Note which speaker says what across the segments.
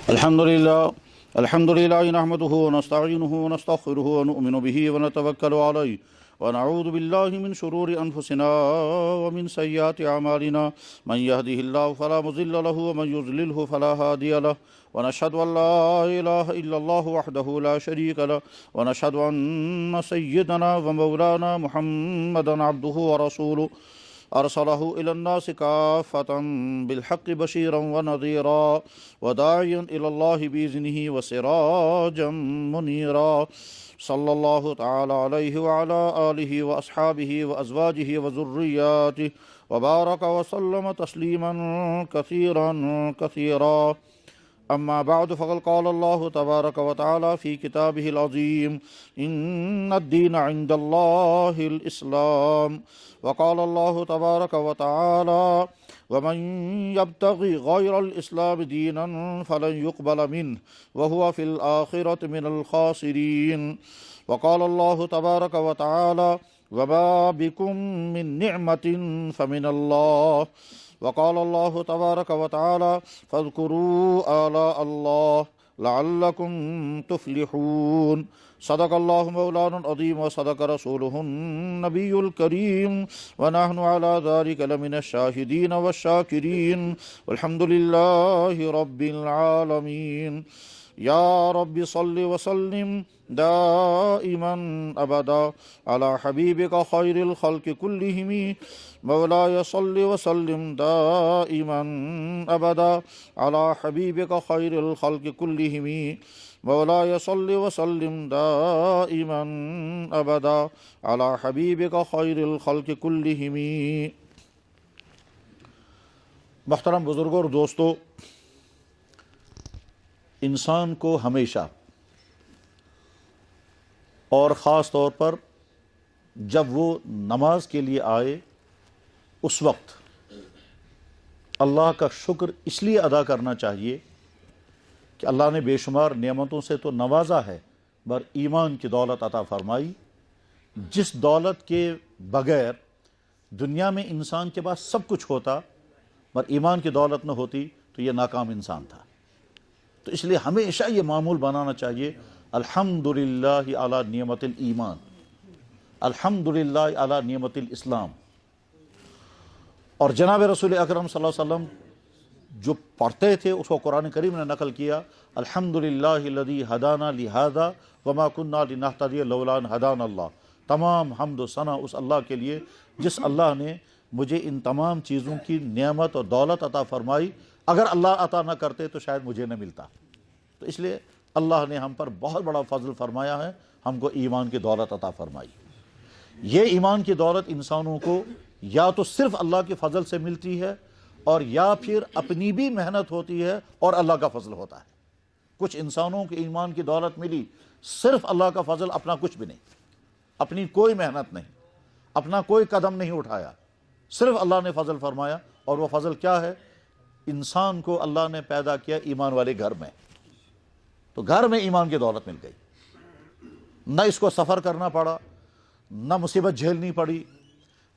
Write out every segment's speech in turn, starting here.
Speaker 1: الحمد لله نحمده ونستعينه ونستغفره ونؤمن به ونتوكل عليه ونعوذ بالله من شرور أنفسنا ومن سيئات أعمالنا من يهده الله فلا مضل له ومن يضلله فلا هادي له ونشهد أن لا إله إلا الله وحده لا شريك له ونشهد أن سيدنا ومولانا محمدا عبده ورسوله أرسله إلى الناس كافة بالحق بشيرا ونذيرا وداعيا إلى الله بإذنه وسراجا منيرا صلى الله تعالى عليه وعلى آله وأصحابه وأزواجه وذرياته وبارك وسلم تسليما كثيرا كثيرا. أما بعد فقد قال الله تبارك وتعالى في كتابه العظيم إن الدين عند الله الإسلام. وقال الله تبارك وتعالى ومن يبتغي غير الإسلام دينا فلن يقبل منه وهو في الآخرة من الخاسرين. وقال الله تبارك وتعالى وما بكم من نعمة فمن الله. وقال الله تبارك وتعالى فاذكروا آلاء الله لعلكم تفلحون. صدق الله مولانا العظيم وصدق رسوله النبي الكريم ونحن على ذلك لمن الشاهدين والشاكرين والحمد لله رب العالمين. يا رب صل وسلم دائما أبدا على حبيبك خير الخلق كلهم. مولاي صل وسلم دائما أبدا على حبيبك خير الخلق كلهم. مولاي صل وسلم دائما أبدا على حبيبك خير الخلق كلهم. محترم بزرگوں اور دوستو، انسان کو ہمیشہ اور خاص طور پر جب وہ نماز کے لیے آئے اس وقت اللہ کا شکر اس لیے ادا کرنا چاہیے کہ اللہ نے بے شمار نعمتوں سے تو نوازا ہے مگر ایمان کی دولت عطا فرمائی، جس دولت کے بغیر دنیا میں انسان کے پاس سب کچھ ہوتا مگر ایمان کی دولت نہ ہوتی تو یہ ناکام انسان تھا. تو اس لیے ہمیشہ یہ معمول بنانا چاہیے الحمدللہ علی نعمت الایمان، الحمدللہ علی نعمت الاسلام. اور جناب رسول اکرم صلی اللہ علیہ وسلم جو پڑھتے تھے اس کو قرآن کریم نے نقل کیا، الحمدللہ الذی ہدانا لہذا وما کننا لنہتدی لولا ان ہدانا اللہ. تمام حمد و ثنا اس اللہ کے لیے جس اللہ نے مجھے ان تمام چیزوں کی نعمت اور دولت عطا فرمائی. اگر اللہ عطا نہ کرتے تو شاید مجھے نہ ملتا. تو اس لیے اللہ نے ہم پر بہت بڑا فضل فرمایا ہے، ہم کو ایمان کی دولت عطا فرمائی. یہ ایمان کی دولت انسانوں کو یا تو صرف اللہ کے فضل سے ملتی ہے اور یا پھر اپنی بھی محنت ہوتی ہے اور اللہ کا فضل ہوتا ہے. کچھ انسانوں کے ایمان کی دولت ملی صرف اللہ کا فضل، اپنا کچھ بھی نہیں، اپنی کوئی محنت نہیں، اپنا کوئی قدم نہیں اٹھایا، صرف اللہ نے فضل فرمایا. اور وہ فضل کیا ہے؟ انسان کو اللہ نے پیدا کیا ایمان والے گھر میں، تو گھر میں ایمان کی دولت مل گئی. نہ اس کو سفر کرنا پڑا، نہ مصیبت جھیلنی پڑی،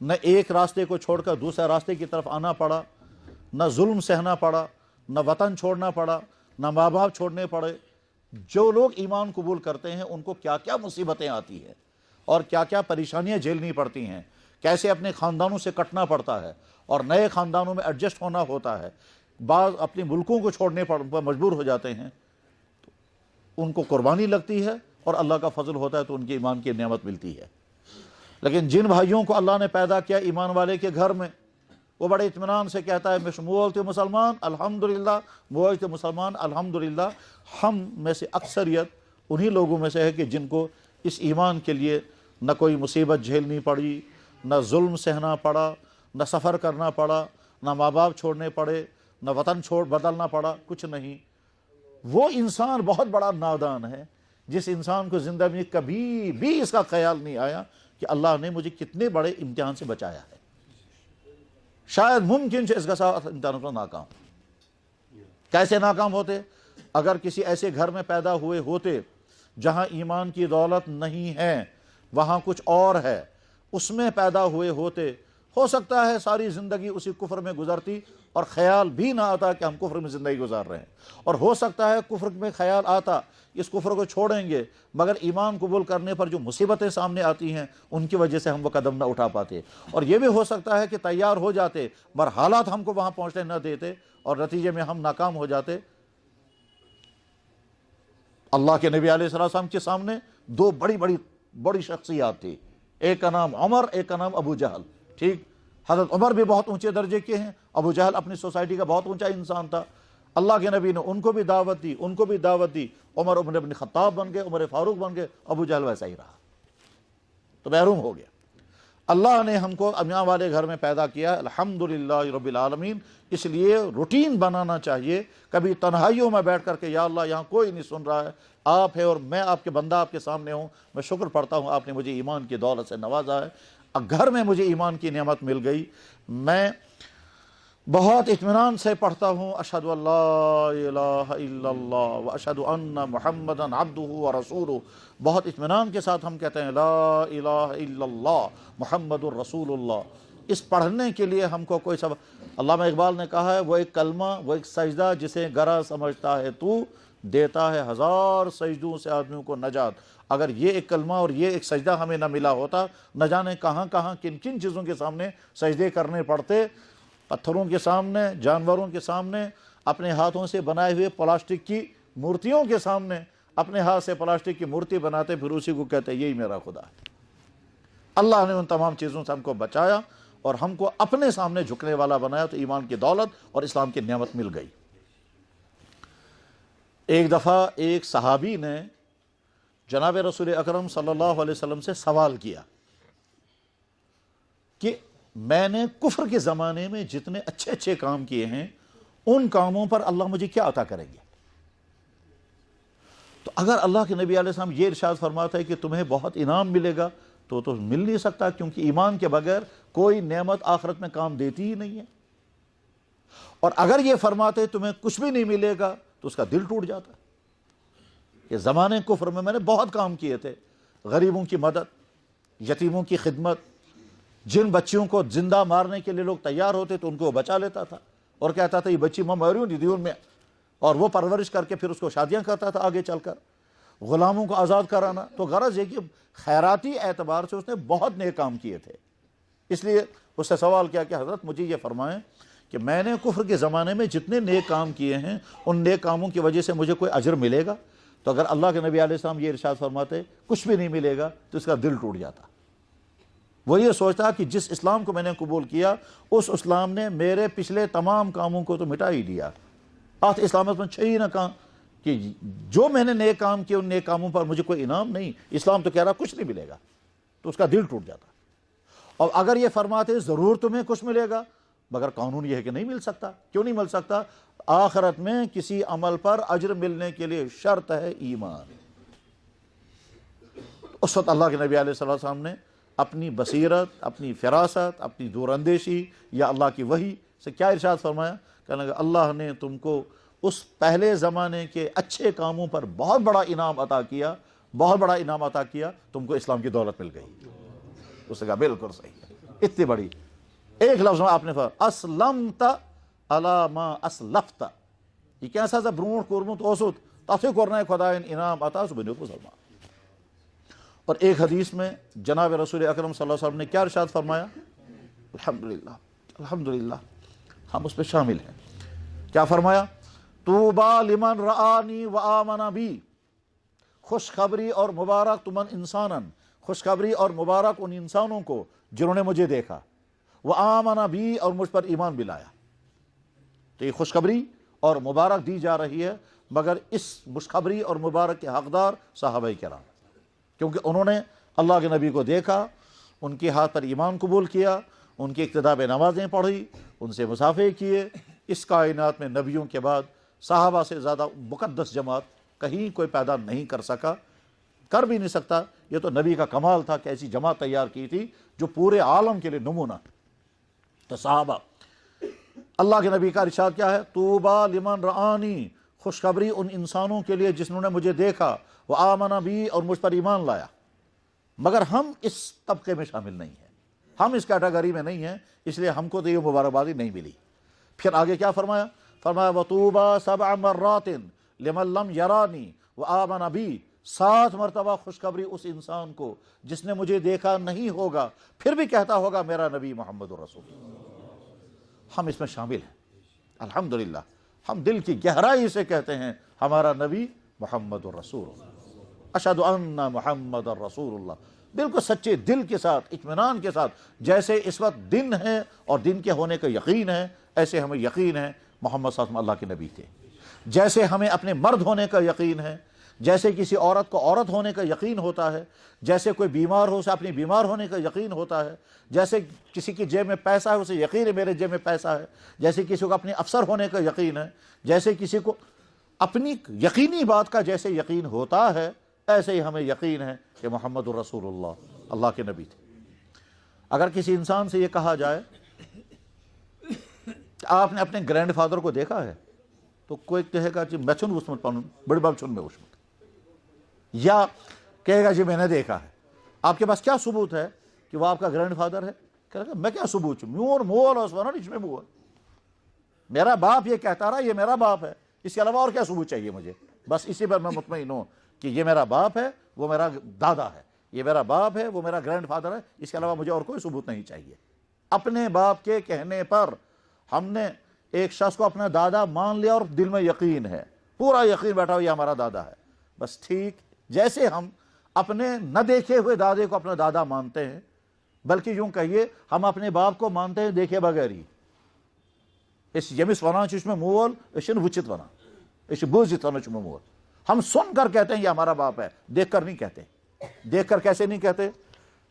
Speaker 1: نہ ایک راستے کو چھوڑ کر دوسرے راستے کی طرف آنا پڑا، نہ ظلم سہنا پڑا، نہ وطن چھوڑنا پڑا، نہ ماں باپ چھوڑنے پڑے. جو لوگ ایمان قبول کرتے ہیں ان کو کیا کیا مصیبتیں آتی ہیں اور کیا کیا پریشانیاں جھیلنی پڑتی ہیں، کیسے اپنے خاندانوں سے کٹنا پڑتا ہے اور نئے خاندانوں میں ایڈجسٹ ہونا ہوتا ہے، بعض اپنے ملکوں کو چھوڑنے پر مجبور ہو جاتے ہیں. تو ان کو قربانی لگتی ہے اور اللہ کا فضل ہوتا ہے تو ان کے ایمان کی نعمت ملتی ہے. لیکن جن بھائیوں کو اللہ نے پیدا کیا ایمان والے کے گھر میں، وہ بڑے اطمینان سے کہتا ہے مولت مسلمان الحمدللہ، مولت مسلمان الحمدللہ. ہم میں سے اکثریت انہی لوگوں میں سے ہے کہ جن کو اس ایمان کے لیے نہ کوئی مصیبت جھیلنی پڑی، نہ ظلم سہنا پڑا، نہ سفر کرنا پڑا، نہ ماں باپ چھوڑنے پڑے، نہ وطن چھوڑ بدلنا پڑا، کچھ نہیں. وہ انسان بہت بڑا نادان ہے جس انسان کو زندگی میں کبھی بھی اس کا خیال نہیں آیا کہ اللہ نے مجھے کتنے بڑے امتحان سے بچایا ہے. شاید ممکن ہے اس کا ساتھ امتحان کو ناکام. کیسے ناکام ہوتے؟ اگر کسی ایسے گھر میں پیدا ہوئے ہوتے جہاں ایمان کی دولت نہیں ہے، وہاں کچھ اور ہے، اس میں پیدا ہوئے ہوتے، ہو سکتا ہے ساری زندگی اسی کفر میں گزرتی اور خیال بھی نہ آتا کہ ہم کفر میں زندگی گزار رہے ہیں، اور ہو سکتا ہے کفر میں خیال آتا اس کفر کو چھوڑیں گے، مگر ایمان قبول کرنے پر جو مصیبتیں سامنے آتی ہیں ان کی وجہ سے ہم وہ قدم نہ اٹھا پاتے، اور یہ بھی ہو سکتا ہے کہ تیار ہو جاتے مگر حالات ہم کو وہاں پہنچنے نہ دیتے اور نتیجے میں ہم ناکام ہو جاتے۔ اللہ کے نبی علیہ السلام کے سامنے دو بڑی شخصیات تھی، ایک کا نام عمر، ایک کا نام ابو جہل۔ ٹھیک، حضرت عمر بھی بہت اونچے درجے کے ہیں، ابو جہل اپنی سوسائٹی کا بہت اونچا انسان تھا۔ اللہ کے نبی نے ان کو بھی دعوت دی، عمر ابن خطاب بن گئے، عمر فاروق بن گئے، ابو جہل ویسا ہی رہا، تو محروم ہو گیا۔ اللہ نے ہم کو اماں والے گھر میں پیدا کیا، الحمدللہ رب العالمین، اس لیے روٹین بنانا چاہیے، کبھی تنہائیوں میں بیٹھ کر کے یا اللہ یہاں کوئی نہیں سن رہا ہے، آپ ہے اور میں آپ کے بندہ آپ کے سامنے ہوں، میں شکر پڑھتا ہوں آپ نے مجھے ایمان کی دولت سے نوازا ہے، گھر میں مجھے ایمان کی نعمت مل گئی، میں بہت اطمینان سے پڑھتا ہوں اشہد ان لا الہ الا اللہ واشہد ان محمدا عبدہ ورسولہ، بہت اطمینان کے ساتھ ہم کہتے ہیں لا الہ الا اللہ محمد الرسول اللہ۔ اس پڑھنے کے لیے ہم کو کوئی سبب، علامہ اقبال نے کہا ہے وہ ایک کلمہ، وہ ایک سجدہ جسے گرا سمجھتا ہے تو دیتا ہے ہزار سجدوں سے آدمیوں کو نجات۔ اگر یہ ایک کلمہ اور یہ ایک سجدہ ہمیں نہ ملا ہوتا، نہ جانے کہاں کہاں کن کن چیزوں کے سامنے سجدے کرنے پڑتے، پتھروں کے سامنے، جانوروں کے سامنے، اپنے ہاتھوں سے بنائے ہوئے پلاسٹک کی مورتیوں کے سامنے، اپنے ہاتھ سے پلاسٹک کی مورتی بناتے پھر اسی کو کہتے یہی میرا خدا ہے۔ اللہ نے ان تمام چیزوں سے ہم کو بچایا اور ہم کو اپنے سامنے جھکنے والا بنایا، تو ایمان کی دولت اور اسلام کی نعمت مل گئی۔ ایک دفعہ ایک صحابی نے جناب رسول اکرم صلی اللہ علیہ وسلم سے سوال کیا کہ میں نے کفر کے زمانے میں جتنے اچھے کام کیے ہیں ان کاموں پر اللہ مجھے کیا عطا کریں گے؟ تو اگر اللہ کے نبی علیہ السلام یہ ارشاد فرماتا ہے کہ تمہیں بہت انعام ملے گا تو مل نہیں سکتا، کیونکہ ایمان کے بغیر کوئی نعمت آخرت میں کام دیتی ہی نہیں ہے، اور اگر یہ فرماتے تمہیں کچھ بھی نہیں ملے گا تو اس کا دل ٹوٹ جاتا ہے۔ کہ زمانے کفر میں نے بہت کام کیے تھے، غریبوں کی مدد، یتیموں کی خدمت، جن بچیوں کو زندہ مارنے کے لیے لوگ تیار ہوتے تو ان کو بچا لیتا تھا اور کہتا تھا یہ بچی میں مریوں نہیں دیون میں، اور وہ پرورش کر کے پھر اس کو شادیاں کرتا تھا آگے چل کر، غلاموں کو آزاد کرانا۔ تو غرض یہ کہ خیراتی اعتبار سے اس نے بہت نیک کام کیے تھے۔ اس لیے اس سے سوال کیا کہ حضرت مجھے یہ فرمائیں کہ میں نے کفر کے زمانے میں جتنے نیک کام کیے ہیں ان نیک کاموں کی وجہ سے مجھے کوئی اجر ملے گا؟ تو اگر اللہ کے نبی علیہ السلام یہ ارشاد فرماتے کچھ بھی نہیں ملے گا تو اس کا دل ٹوٹ جاتا۔ وہ یہ سوچتا کہ جس اسلام کو میں نے قبول کیا اس اسلام نے میرے پچھلے تمام کاموں کو تو مٹا ہی دیا، آت اسلامت میں چھئی نہ کہاں کہ جو میں نے نیک کام کیے ان نیک کاموں پر مجھے کوئی انعام نہیں، اسلام تو کہہ رہا کچھ نہیں ملے گا، تو اس کا دل ٹوٹ جاتا۔ اور اگر یہ فرماتے ضرور تمہیں کچھ ملے گا، مگر قانون یہ ہے کہ نہیں مل سکتا۔ کیوں نہیں مل سکتا؟ آخرت میں کسی عمل پر اجر ملنے کے لیے شرط ہے ایمان۔ اس وقت اللہ کے نبی علیہ السلام نے اپنی بصیرت، اپنی فراست، اپنی دور اندیشی یا اللہ کی وحی سے کیا ارشاد فرمایا؟ کہنے لگا اللہ نے تم کو اس پہلے زمانے کے اچھے کاموں پر بہت بڑا انعام عطا کیا، بہت بڑا انعام عطا کیا، تم کو اسلام کی دولت مل گئی۔ اس نے کہا بالکل صحیح، اتنی بڑی ایک لفظ میں آپ نے فرمایا اسلمت علی ما اسلفت، یہ کیسا سا برونٹ کورمت اوسط تفے کرنا ہے خدا انعام عطا سو بنیو کو سلمان۔ اور ایک حدیث میں جناب رسول اکرم صلی اللہ علیہ وسلم نے کیا ارشاد فرمایا؟ الحمدللہ الحمدللہ ہم اس پہ شامل ہیں۔ کیا فرمایا؟ طوبیٰ لمن رآنی وآمن بی، خوشخبری اور مبارک تمن انسانن، خوشخبری اور مبارک ان انسانوں کو جنہوں نے مجھے دیکھا، وآمن بی اور مجھ پر ایمان بھی لایا۔ تو یہ خوشخبری اور مبارک دی جا رہی ہے، مگر اس خوشخبری اور مبارک کے حقدار صحابہ کرام، کیونکہ انہوں نے اللہ کے نبی کو دیکھا، ان کے ہاتھ پر ایمان قبول کیا، ان کی اقتداء پہ نمازیں پڑھی، ان سے مصافحے کیے۔ اس کائنات میں نبیوں کے بعد صحابہ سے زیادہ مقدس جماعت کہیں کوئی پیدا نہیں کر سکا، کر بھی نہیں سکتا۔ یہ تو نبی کا کمال تھا کہ ایسی جماعت تیار کی تھی جو پورے عالم کے لیے نمونہ۔ تو صحابہ، اللہ کے نبی کا ارشاد کیا ہے؟ طوبیٰ لمن رآنی، خوشخبری ان انسانوں کے لیے جنہوں نے مجھے دیکھا، وآمن بی اور مجھ پر ایمان لایا۔ مگر ہم اس طبقے میں شامل نہیں ہیں۔ ہم اس کیٹیگری میں نہیں ہیں، اس لیے ہم کو تو یہ مبارکبادی نہیں ملی۔ پھر آگے کیا فرمایا؟ فرمایا وَطُوبَى سَبْعَ مَرَّاتٍ لِمَن لَّمْ يَرَانِي وَآمَنَ بِي، 7 مرتبہ خوشخبری اس انسان کو جس نے مجھے دیکھا نہیں ہوگا پھر بھی کہتا ہوگا میرا نبی محمد الرسول۔ ہم اس میں شامل ہیں الحمدللہ، ہم دل کی گہرائی سے کہتے ہیں ہمارا نبی محمد الرسول اللہ، اشہد ان محمد الرسول اللہ، بالکل سچے دل کے ساتھ، اطمینان کے ساتھ۔ جیسے اس وقت دن ہے اور دن کے ہونے کا یقین ہے، ایسے ہمیں یقین ہے محمد صلی اللہ علیہ وسلم اللہ کے نبی تھے۔ جیسے ہمیں اپنے مرد ہونے کا یقین ہے، جیسے کسی عورت کو عورت ہونے کا یقین ہوتا ہے، جیسے کوئی بیمار ہو اسے اپنی بیمار ہونے کا یقین ہوتا ہے، جیسے کسی کی جیب میں پیسہ ہے اسے یقین ہے میرے جیب میں پیسہ ہے، جیسے کسی کو اپنے افسر ہونے کا یقین ہے، جیسے کسی کو اپنی یقینی بات کا جیسے یقین ہوتا ہے، ایسے ہی ہمیں یقین ہے کہ محمد الرسول اللہ اللہ کے نبی تھے۔ اگر کسی انسان سے یہ کہا جائے کہ آپ نے اپنے گرینڈ فادر کو دیکھا ہے، تو کوئی کہے گا جی میں چھن اس میں پانوں بڑی باپ چھن میں اس میں، یا کہے گا جی میں نے دیکھا ہے۔ آپ کے پاس کیا ثبوت ہے کہ وہ آپ کا گرینڈ فادر ہے؟ کہے گا میں کیا ثبوت چھوں، میور مول اس ورنہ اس میں مول، میرا باپ یہ کہتا رہا یہ میرا باپ ہے، اس کے علاوہ اور کیا ثبوت چاہیے مجھے؟ بس اسی پر میں مطمئن ہوں کہ یہ میرا باپ ہے، وہ میرا دادا ہے، یہ میرا باپ ہے، وہ میرا گرینڈ فادر ہے، اس کے علاوہ مجھے اور کوئی ثبوت نہیں چاہیے۔ اپنے باپ کے کہنے پر ہم نے ایک شخص کو اپنا دادا مان لیا اور دل میں یقین ہے، پورا یقین بیٹھا ہوا یہ ہمارا دادا ہے۔ بس ٹھیک جیسے ہم اپنے نہ دیکھے ہوئے دادے کو اپنا دادا مانتے ہیں، بلکہ یوں کہیے ہم اپنے باپ کو مانتے ہیں دیکھے بغیر ہی۔ اس یمس ونان چھ میں مول، اس وچت ونان، اس بوزت ونان چھ میں مول۔ ہم سن کر کہتے ہیں یہ ہمارا باپ ہے، دیکھ کر نہیں کہتے۔ دیکھ کر کیسے نہیں کہتے؟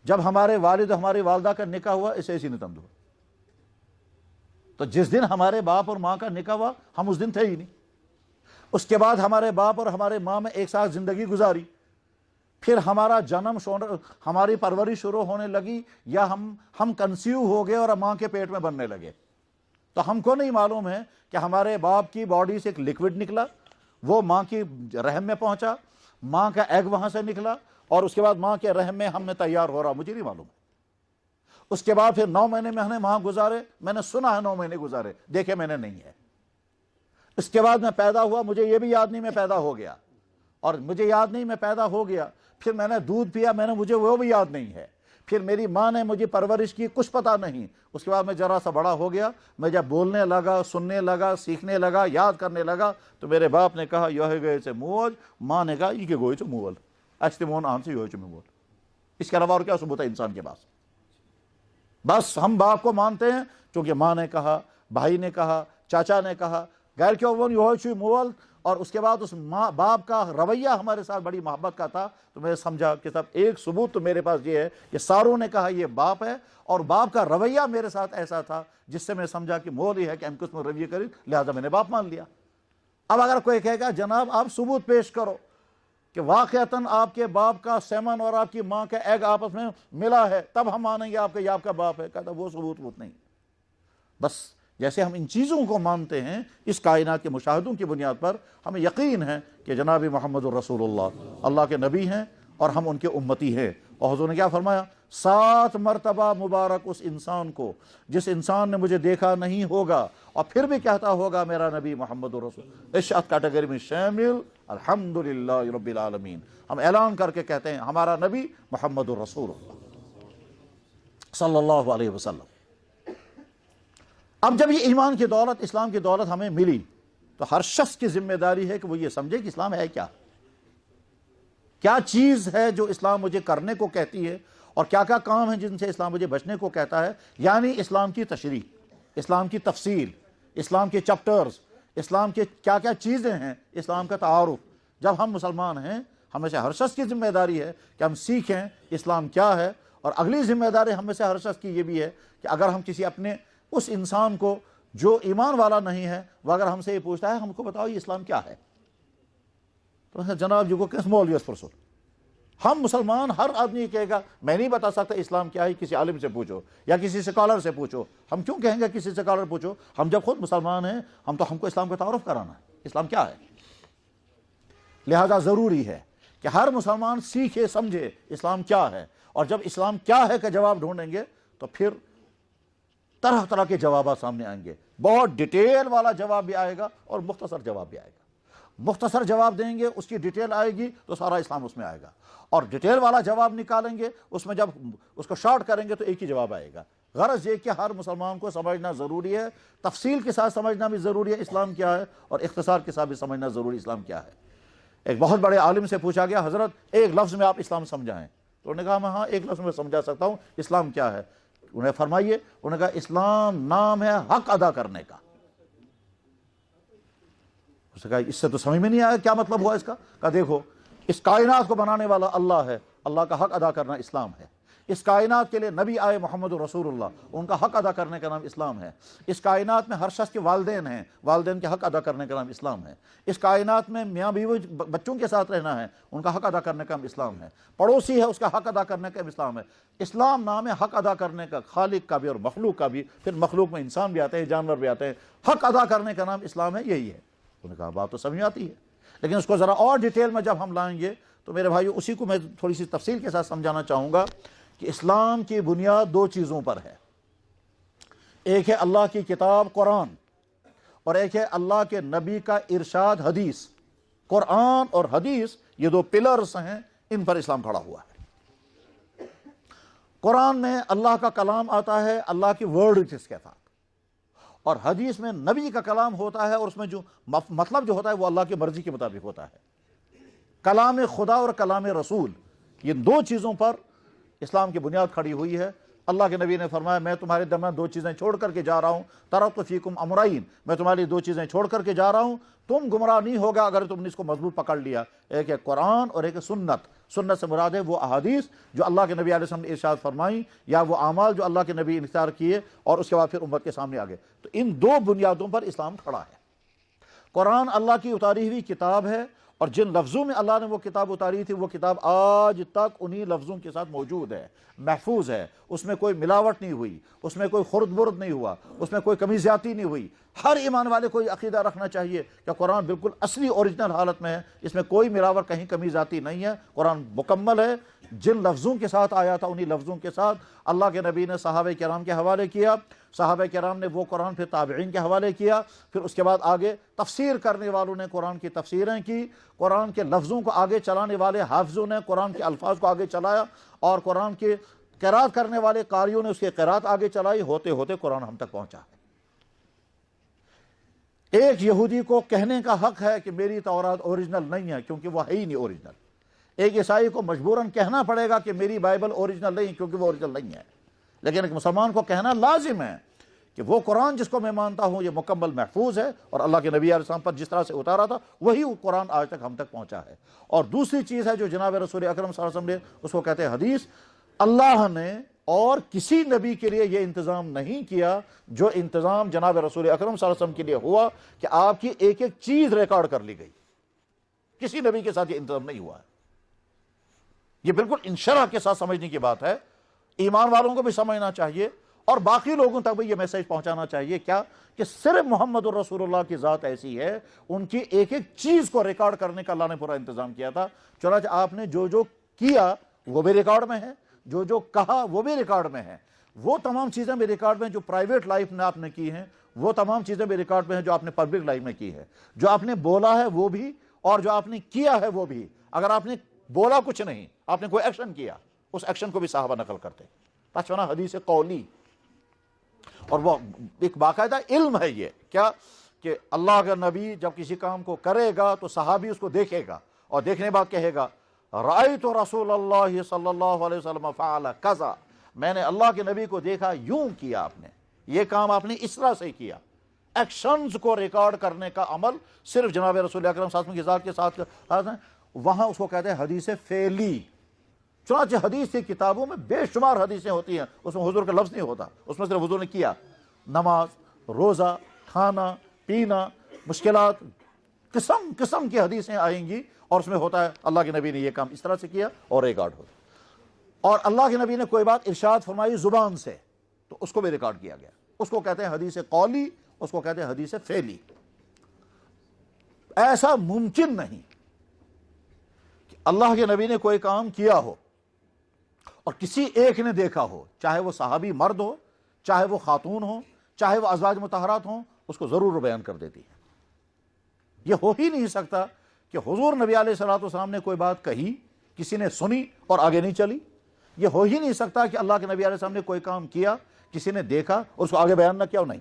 Speaker 1: جب ہمارے والد ہماری والدہ کا نکاح ہوا اسے ایسی نہیں ہوا، تو جس دن ہمارے باپ اور ماں کا نکاح ہوا ہم اس دن تھے ہی نہیں۔ اس کے بعد ہمارے باپ اور ہمارے ماں میں ایک ساتھ زندگی گزاری، پھر ہمارا جنم ہماری پرورش شروع ہونے لگی، یا ہم کنسیو ہو گئے اور ماں کے پیٹ میں بننے لگے، تو ہم کو نہیں معلوم ہے کہ ہمارے باپ کی باڈی سے ایک لکوڈ نکلا، وہ ماں کی رحم میں پہنچا، ماں کا ایگ وہاں سے نکلا، اور اس کے بعد ماں کے رحم میں ہم میں تیار ہو رہا، مجھے نہیں معلوم۔ اس کے بعد پھر 9 مہینے میں ہم نے وہاں گزارے، میں نے سنا ہے 9 مہینے گزارے، دیکھے میں نے نہیں ہے۔ اس کے بعد میں پیدا ہوا، مجھے یہ بھی یاد نہیں میں پیدا ہو گیا، اور مجھے یاد نہیں میں پیدا ہو گیا، پھر میں نے دودھ پیا، مجھے وہ بھی یاد نہیں ہے، پھر میری ماں نے مجھے پرورش کی، کچھ پتہ نہیں۔ اس کے بعد میں ذرا سا بڑا ہو گیا، میں جب بولنے لگا، سننے لگا، سیکھنے لگا، یاد کرنے لگا، تو میرے باپ نے کہا یہ گئے سے موج، ماں نے کہا یہ کہ گوئے سے مول، اشتمون آن سے یہ سے مول۔ اس کے علاوہ اور کیا ثبوت ہے انسان کے پاس؟ بس ہم باپ کو مانتے ہیں چونکہ ماں نے کہا، بھائی نے کہا، چاچا نے کہا، غیر کیوں وہ یہ مول۔ اور اس کے بعد اس باپ کا رویہ ہمارے ساتھ بڑی محبت کا تھا، تو میں نے سمجھا کہ صاحب ایک ثبوت تو میرے پاس یہ ہے کہ ساروں نے کہا یہ باپ ہے، اور باپ کا رویہ میرے ساتھ ایسا تھا جس سے میں سمجھا کہ مول ہی ہے کہ ہم کس میں رویہ کریں، لہذا میں نے باپ مان لیا۔ اب اگر کوئی کہے گا جناب آپ ثبوت پیش کرو کہ واقعتاً آپ کے باپ کا سیمن اور آپ کی ماں کا ایگ آپس میں ملا ہے، تب ہم مانیں گے آپ کا یہ آپ کا باپ ہے، کہتا وہ ثبوت نہیں۔ بس جیسے ہم ان چیزوں کو مانتے ہیں، اس کائنات کے مشاہدوں کی بنیاد پر ہمیں یقین ہے کہ جناب محمد الرسول اللہ اللہ کے نبی ہیں اور ہم ان کے امتی ہیں۔ اور حضور نے کیا فرمایا؟ 7 مرتبہ مبارک اس انسان کو جس انسان نے مجھے دیکھا نہیں ہوگا اور پھر بھی کہتا ہوگا میرا نبی محمد الرسول۔ اس کیٹیگری میں شامل الحمدللہ رب العالمین، ہم اعلان کر کے کہتے ہیں ہمارا نبی محمد الرسول اللہ صلی اللہ علیہ وسلم۔ اب جب یہ ایمان کی دولت، اسلام کی دولت ہمیں ملی، تو ہر شخص کی ذمہ داری ہے کہ وہ یہ سمجھے کہ اسلام ہے کیا چیز ہے جو اسلام مجھے کرنے کو کہتی ہے، اور کیا کیا کام ہیں جن سے اسلام مجھے بچنے کو کہتا ہے۔ یعنی اسلام کی تشریح، اسلام کی تفصیل، اسلام کے چپٹرز، اسلام کے کیا کیا چیزیں ہیں، اسلام کا تعارف۔ جب ہم مسلمان ہیں، ہمیں سے ہر شخص کی ذمہ داری ہے کہ ہم سیکھیں اسلام کیا ہے۔ اور اگلی ذمہ داری ہم میں سے ہر شخص کی یہ بھی ہے کہ اگر ہم کسی اپنے اس انسان کو جو ایمان والا نہیں ہے، وہ اگر ہم سے یہ پوچھتا ہے ہم کو بتاؤ یہ اسلام کیا ہے، تو جناب جی کو کس مولویت پر سن، ہم مسلمان ہر آدمی کہے گا میں نہیں بتا سکتا اسلام کیا ہے، کسی عالم سے پوچھو یا کسی سکالر سے پوچھو۔ ہم کیوں کہیں گے کسی سکالر پوچھو؟ ہم جب خود مسلمان ہیں ہم کو اسلام کا تعارف کرانا ہے، اسلام کیا ہے۔ لہذا ضروری ہے کہ ہر مسلمان سیکھے سمجھے اسلام کیا ہے، اور جب اسلام کیا ہے کا جواب ڈھونڈیں گے تو پھر طرح طرح کے جوابات سامنے آئیں گے. بہت ڈیٹیل والا جواب بھی آئے گا اور مختصر جواب بھی آئے گا. مختصر جواب دیں گے، اس کی ڈیٹیل آئے گی تو سارا اسلام اس میں آئے گا، اور ڈیٹیل والا جواب نکالیں گے، اس میں جب اس کو شارٹ کریں گے تو ایک ہی جواب آئے گا. غرض یہ کہ ہر مسلمان کو سمجھنا ضروری ہے، تفصیل کے ساتھ سمجھنا بھی ضروری ہے اسلام کیا ہے، اور اختصار کے ساتھ بھی سمجھنا ضروری اسلام کیا ہے. ایک بہت بڑے عالم سے پوچھا گیا، حضرت ایک لفظ میں آپ اسلام سمجھائیں. تو انہوں نے کہا میں ہاں ایک لفظ میں سمجھا سکتا ہوں اسلام کیا ہے. انہیں فرمائیے. انہوں نے کہا اسلام نام ہے حق ادا کرنے کا. اس نے کہا اس سے تو سمجھ میں نہیں آیا کیا مطلب ہوا اس کا. کہا دیکھو، اس کائنات کو بنانے والا اللہ ہے، اللہ کا حق ادا کرنا اسلام ہے. اس کائنات کے لیے نبی آئے محمد رسول اللہ، ان کا حق ادا کرنے کا نام اسلام ہے. اس کائنات میں ہر شخص کے والدین ہیں، والدین کے حق ادا کرنے کا نام اسلام ہے. اس کائنات میں میاں بیوی بچوں کے ساتھ رہنا ہے، ان کا حق ادا کرنے کا نام اسلام ہے. پڑوسی ہے، اس کا حق ادا کرنے کا نام اسلام ہے. اسلام نام ہے حق ادا کرنے کا، خالق کا بھی اور مخلوق کا بھی. پھر مخلوق میں انسان بھی آتے ہیں، جانور بھی آتے ہیں. حق ادا کرنے کا نام اسلام ہے، یہی ہے. انہوں نے کہا بات تو سمجھ آتی ہے، لیکن اس کو ذرا اور ڈیٹیل میں جب ہم لائیں گے تو میرے بھائیو اسی کو میں تھوڑی سی تفصیل کے ساتھ سمجھانا چاہوں گا کہ اسلام کی بنیاد دو چیزوں پر ہے. ایک ہے اللہ کی کتاب قرآن، اور ایک ہے اللہ کے نبی کا ارشاد حدیث. قرآن اور حدیث یہ دو پلرز ہیں، ان پر اسلام کھڑا ہوا ہے. قرآن میں اللہ کا کلام آتا ہے، اللہ کی ورڈ جس کے ساتھ، اور حدیث میں نبی کا کلام ہوتا ہے، اور اس میں جو مطلب جو ہوتا ہے وہ اللہ کی مرضی کے مطابق ہوتا ہے. کلام خدا اور کلام رسول، یہ دو چیزوں پر اسلام کی بنیاد کھڑی ہوئی ہے. اللہ کے نبی نے فرمایا میں تمہارے درمیان دو چیزیں چھوڑ کر کے جا رہا ہوں، ترکت فیکم امرین، میں تمہارے لیے دو چیزیں چھوڑ کر کے جا رہا ہوں، تم گمراہ نہیں ہوگا اگر تم نے اس کو مضبوط پکڑ لیا. ایک ہے قرآن اور ایک ہے سنت. سنت سے مراد ہے وہ احادیث جو اللہ کے نبی علیہ السلام نے ارشاد فرمائی، یا وہ اعمال جو اللہ کے نبی نے اختیار کیے اور اس کے بعد پھر امت کے سامنے آ گئے. تو ان دو بنیادوں پر اسلام کھڑا ہے. قرآن اللہ کی اتاری ہوئی کتاب ہے، اور جن لفظوں میں اللہ نے وہ کتاب اتاری تھی وہ کتاب آج تک انہی لفظوں کے ساتھ موجود ہے، محفوظ ہے. اس میں کوئی ملاوٹ نہیں ہوئی، اس میں کوئی خرد برد نہیں ہوا، اس میں کوئی کمی زیادتی نہیں ہوئی. ہر ایمان والے کو یہ عقیدہ رکھنا چاہیے کہ قرآن بالکل اصلی اوریجنل حالت میں ہے، اس میں کوئی ملاوٹ، کہیں کمی زیادتی نہیں ہے. قرآن مکمل ہے. جن لفظوں کے ساتھ آیا تھا انہی لفظوں کے ساتھ اللہ کے نبی نے صحابہ کرام کے حوالے کیا. صحابہ کرام نے وہ قرآن پھر تابعین کے حوالے کیا. پھر اس کے بعد آگے تفسیر کرنے والوں نے قرآن کی تفسیریں کی. قرآن کے لفظوں کو آگے چلانے والے حافظوں نے قرآن کے الفاظ کو آگے چلایا، اور قرآن کے قرات کرنے والے قاریوں نے اس کے قرات آگے چلائی. ہوتے ہوتے قرآن ہم تک پہنچا ہے. ایک یہودی کو کہنے کا حق ہے کہ میری تورات اوریجنل نہیں ہے کیونکہ وہ ہے ہی نہیں اوریجنل. ایک عیسائی کو مجبوراً کہنا پڑے گا کہ میری بائبل اوریجنل نہیں کیونکہ وہ اوریجنل نہیں ہے. لیکن ایک مسلمان کو کہنا لازم ہے کہ وہ قرآن جس کو میں مانتا ہوں یہ مکمل محفوظ ہے، اور اللہ کے نبی علیہ السلام پر جس طرح سے اتارا تھا وہی قرآن آج تک ہم تک پہنچا ہے. اور دوسری چیز ہے جو جناب رسول اکرم صلی اللہ علیہ وسلم نے، اس کو کہتے ہیں حدیث. اللہ نے اور کسی نبی کے لیے یہ انتظام نہیں کیا جو انتظام جناب رسول اکرم صلی اللہ علیہ وسلم کے لیے ہوا کہ آپ کی ایک ایک چیز ریکارڈ کر لی گئی. کسی نبی کے ساتھ یہ انتظام نہیں ہوا ہے. یہ بالکل انشرح کے ساتھ سمجھنے کی بات ہے. ایمان والوں کو بھی سمجھنا چاہیے اور باقی لوگوں تک بھی یہ میسج پہنچانا چاہیے کیا کہ صرف محمد الرسول اللہ کی ذات ایسی ہے، ان کی ایک ایک چیز کو ریکارڈ کرنے کا اللہ نے پورا انتظام کیا تھا. چنانچہ آپ نے جو جو کیا وہ بھی ریکارڈ میں ہے، جو جو کہا وہ بھی ریکارڈ میں ہے. وہ تمام چیزیں بھی ریکارڈ میں جو پرائیویٹ لائف میں آپ نے کی ہیں، وہ تمام چیزیں بھی ریکارڈ میں ہیں جو آپ نے پبلک لائف میں کی ہے. جو آپ نے بولا ہے وہ بھی، اور جو آپ نے کیا ہے وہ بھی. اگر آپ نے بولا کچھ نہیں، آپ نے کوئی ایکشن کیا، اس ایکشن کو بھی صحابہ نقل کرتے. پچھوانا حدیث قولی، اور وہ ایک باقاعدہ علم ہے یہ کیا کہ اللہ کا نبی جب کسی کام کو کرے گا تو صحابی اس کو دیکھے گا، اور دیکھنے بعد کہے گا رأیت رسول اللہ صلی اللہ علیہ وسلم فعل کذا، میں نے اللہ کے نبی کو دیکھا یوں کیا، آپ نے یہ کام آپ نے اس طرح سے کیا. ایکشنز کو ریکارڈ کرنے کا عمل صرف جناب رسول اکرم صلی اللہ علیہ وسلم کی ذات کے ساتھ، وہاں اس کو کہتے ہیں حدیث فعلی. چنانچہ حدیث کی کتابوں میں بے شمار حدیثیں ہوتی ہیں، اس میں حضور کا لفظ نہیں ہوتا، اس میں صرف حضور نے کیا. نماز، روزہ، کھانا پینا، مشکلات، قسم قسم کی حدیثیں آئیں گی، اور اس میں ہوتا ہے اللہ کے نبی نے یہ کام اس طرح سے کیا اور ریکارڈ ہوتا. اور اللہ کے نبی نے کوئی بات ارشاد فرمائی زبان سے تو اس کو بھی ریکارڈ کیا گیا. اس کو کہتے ہیں حدیث قولی، اس کو کہتے ہیں حدیث فعلی. ایسا ممکن نہیں کہ اللہ کے نبی نے کوئی کام کیا ہو اور کسی ایک نے دیکھا ہو، چاہے وہ صحابی مرد ہو، چاہے وہ خاتون ہو، چاہے وہ ازواج مطہرات ہوں، اس کو ضرور بیان کر دیتی ہے۔ یہ ہو ہی نہیں سکتا کہ حضور نبی علیہ الصلوۃ والسلام نے کوئی بات کہی، کسی نے سنی اور آگے نہیں چلی۔ یہ ہو ہی نہیں سکتا کہ اللہ کے نبی علیہ السلام نے کوئی کام کیا، کسی نے دیکھا اور اس کو آگے بیان نہ کیا، نہیں،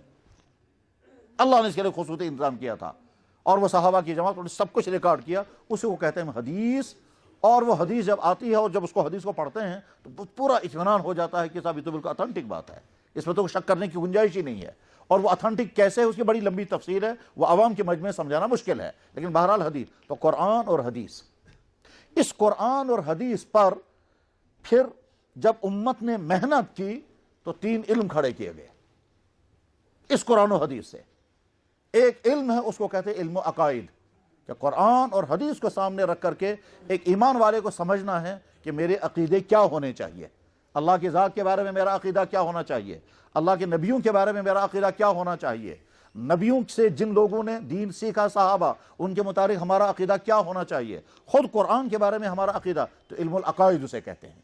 Speaker 1: اللہ نے اس کے لیے خصوصی انتظام کیا تھا، اور وہ صحابہ کی جماعت نے سب کچھ ریکارڈ کیا، اسے وہ کہتے ہیں حدیث۔ اور وہ حدیث جب آتی ہے اور جب اس کو حدیث کو پڑھتے ہیں تو پورا اطمینان ہو جاتا ہے کہ صاحب یہ تو بالکل اتھینٹک بات ہے، اس میں تو شک کرنے کی گنجائش ہی نہیں ہے۔ اور وہ اتھینٹک کیسے ہے، اس کی بڑی لمبی تفسیر ہے، وہ عوام کے مجمع سمجھانا مشکل ہے، لیکن بہرحال حدیث تو قرآن اور حدیث، اس قرآن اور حدیث پر پھر جب امت نے محنت کی تو 3 علم کھڑے کیے گئے اس قرآن و حدیث سے۔ ایک علم ہے، اس کو کہتے ہیں علم و عقائد، کہ قرآن اور حدیث کو سامنے رکھ کر کے ایک ایمان والے کو سمجھنا ہے کہ میرے عقیدے کیا ہونے چاہیے، اللہ کی ذات کے بارے میں میرا عقیدہ کیا ہونا چاہیے، اللہ کے نبیوں کے بارے میں میرا عقیدہ کیا ہونا چاہیے، نبیوں سے جن لوگوں نے دین سیکھا صحابہ، ان کے مطابق ہمارا عقیدہ کیا ہونا چاہیے، خود قرآن کے بارے میں ہمارا عقیدہ، تو علم العقائد اسے کہتے ہیں۔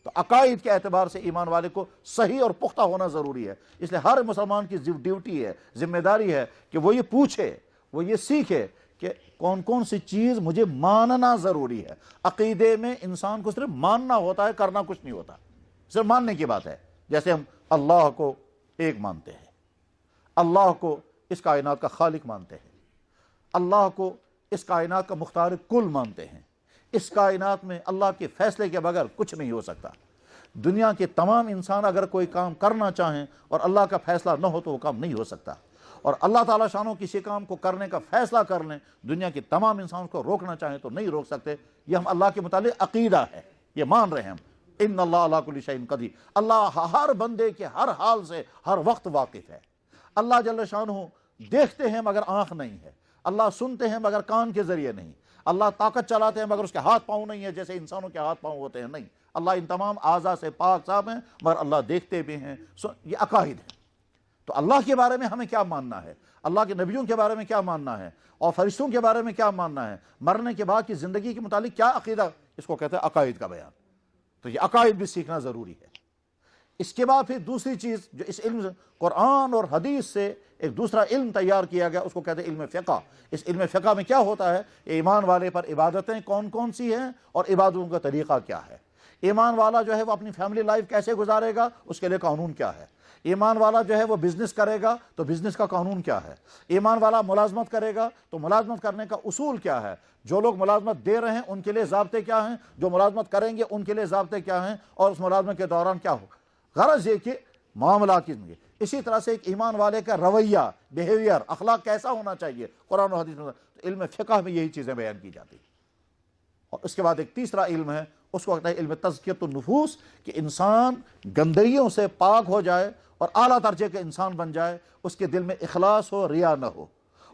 Speaker 1: تو عقائد کے اعتبار سے ایمان والے کو صحیح اور پختہ ہونا ضروری ہے، اس لیے ہر مسلمان کی ڈیوٹی ہے، ذمہ داری ہے کہ وہ یہ پوچھے، وہ یہ سیکھے کہ کون کون سی چیز مجھے ماننا ضروری ہے۔ عقیدے میں انسان کو صرف ماننا ہوتا ہے، کرنا کچھ نہیں ہوتا، صرف ماننے کی بات ہے۔ جیسے ہم اللہ کو ایک مانتے ہیں، اللہ کو اس کائنات کا خالق مانتے ہیں، اللہ کو اس کائنات کا مختار کل مانتے ہیں، اس کائنات میں اللہ کے فیصلے کے بغیر کچھ نہیں ہو سکتا۔ دنیا کے تمام انسان اگر کوئی کام کرنا چاہیں اور اللہ کا فیصلہ نہ ہو تو وہ کام نہیں ہو سکتا، اور اللہ تعالیٰ شانو کسی کام کو کرنے کا فیصلہ کر لیں، دنیا کے تمام انسان کو روکنا چاہیں تو نہیں روک سکتے۔ یہ ہم اللہ کے متعلق عقیدہ ہے، یہ مان رہے ہیں ہم، ان اللہ علی کل شیء قدیر، اللہ ہر بندے کے ہر حال سے ہر وقت واقف ہے۔ اللہ جل شانہ دیکھتے ہیں مگر آنکھ نہیں ہے، اللہ سنتے ہیں مگر کان کے ذریعے نہیں، اللہ طاقت چلاتے ہیں مگر اس کے ہاتھ پاؤں نہیں ہے جیسے انسانوں کے ہاتھ پاؤں ہوتے ہیں، نہیں، اللہ ان تمام اعضاء سے پاک صاف ہیں، مگر اللہ دیکھتے بھی ہیں۔ یہ عقائد ہے۔ تو اللہ کے بارے میں ہمیں کیا ماننا ہے، اللہ کے نبیوں کے بارے میں کیا ماننا ہے، اور فرشتوں کے بارے میں کیا ماننا ہے، مرنے کے بعد کی زندگی کے متعلق کیا عقیدہ، اس کو کہتے ہیں عقائد کا بیان۔ تو یہ عقائد بھی سیکھنا ضروری ہے۔ اس کے بعد پھر دوسری چیز جو اس علم قرآن اور حدیث سے ایک دوسرا علم تیار کیا گیا، اس کو کہتے ہیں علم فقہ۔ اس علم فقہ میں کیا ہوتا ہے، ایمان والے پر عبادتیں کون کون سی ہیں اور عبادتوں کا طریقہ کیا ہے، ایمان والا جو ہے وہ اپنی فیملی لائف کیسے گزارے گا، اس کے لیے قانون کیا ہے، ایمان والا جو ہے وہ بزنس کرے گا تو بزنس کا قانون کیا ہے، ایمان والا ملازمت کرے گا تو ملازمت کرنے کا اصول کیا ہے، جو لوگ ملازمت دے رہے ہیں ان کے لیے ضابطے کیا ہیں، جو ملازمت کریں گے ان کے لیے ضابطے کیا ہیں، اور اس ملازمت کے دوران کیا ہو۔ غرض یہ کہ معاملات کی زندگی، اسی طرح سے ایک ایمان والے کا رویہ، بیہیویئر، اخلاق کیسا ہونا چاہیے قرآن و حدیث میں، تو علم فقہ میں یہی چیزیں بیان کی جاتی ہیں۔ اور اس کے بعد ایک تیسرا علم ہے، اس کو کہتے ہیں علم تزکیۃ النفوس، کہ انسان گندگیوں سے پاک ہو جائے اور اعلیٰ درجے کا انسان بن جائے، اس کے دل میں اخلاص ہو، ریا نہ ہو،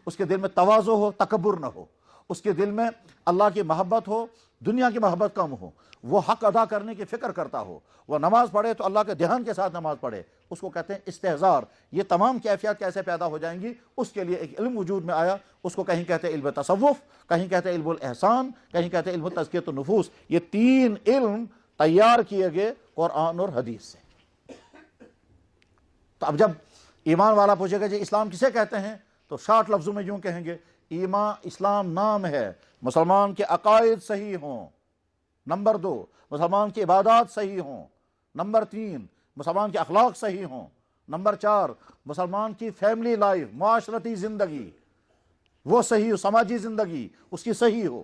Speaker 1: اس کے دل میں تواضع ہو، تکبر نہ ہو، اس کے دل میں اللہ کی محبت ہو، دنیا کی محبت کم ہو، وہ حق ادا کرنے کی فکر کرتا ہو، وہ نماز پڑھے تو اللہ کے دھیان کے ساتھ نماز پڑھے، اس کو کہتے ہیں استحضار۔ یہ تمام کیفیات کیسے پیدا ہو جائیں گی، اس کے لیے ایک علم وجود میں آیا، اس کو کہیں کہتے ہیں علم تصوف، کہیں کہتے ہیں علم الاحسان، کہیں کہتے ہیں علم تزکیۃ النفوس۔ یہ 3 علم تیار کیے گئے قرآن اور حدیث سے۔ تو اب جب ایمان والا پوچھے گا جی اسلام کسے کہتے ہیں، تو شارٹ لفظوں میں یوں کہیں گے، اسلام نام ہے مسلمان کے عقائد صحیح ہوں، نمبر 2 مسلمان کی عبادات صحیح ہوں، نمبر 3 مسلمان کے اخلاق صحیح ہوں، نمبر 4 مسلمان کی فیملی لائف، معاشرتی زندگی وہ صحیح ہو، سماجی زندگی اس کی صحیح ہو،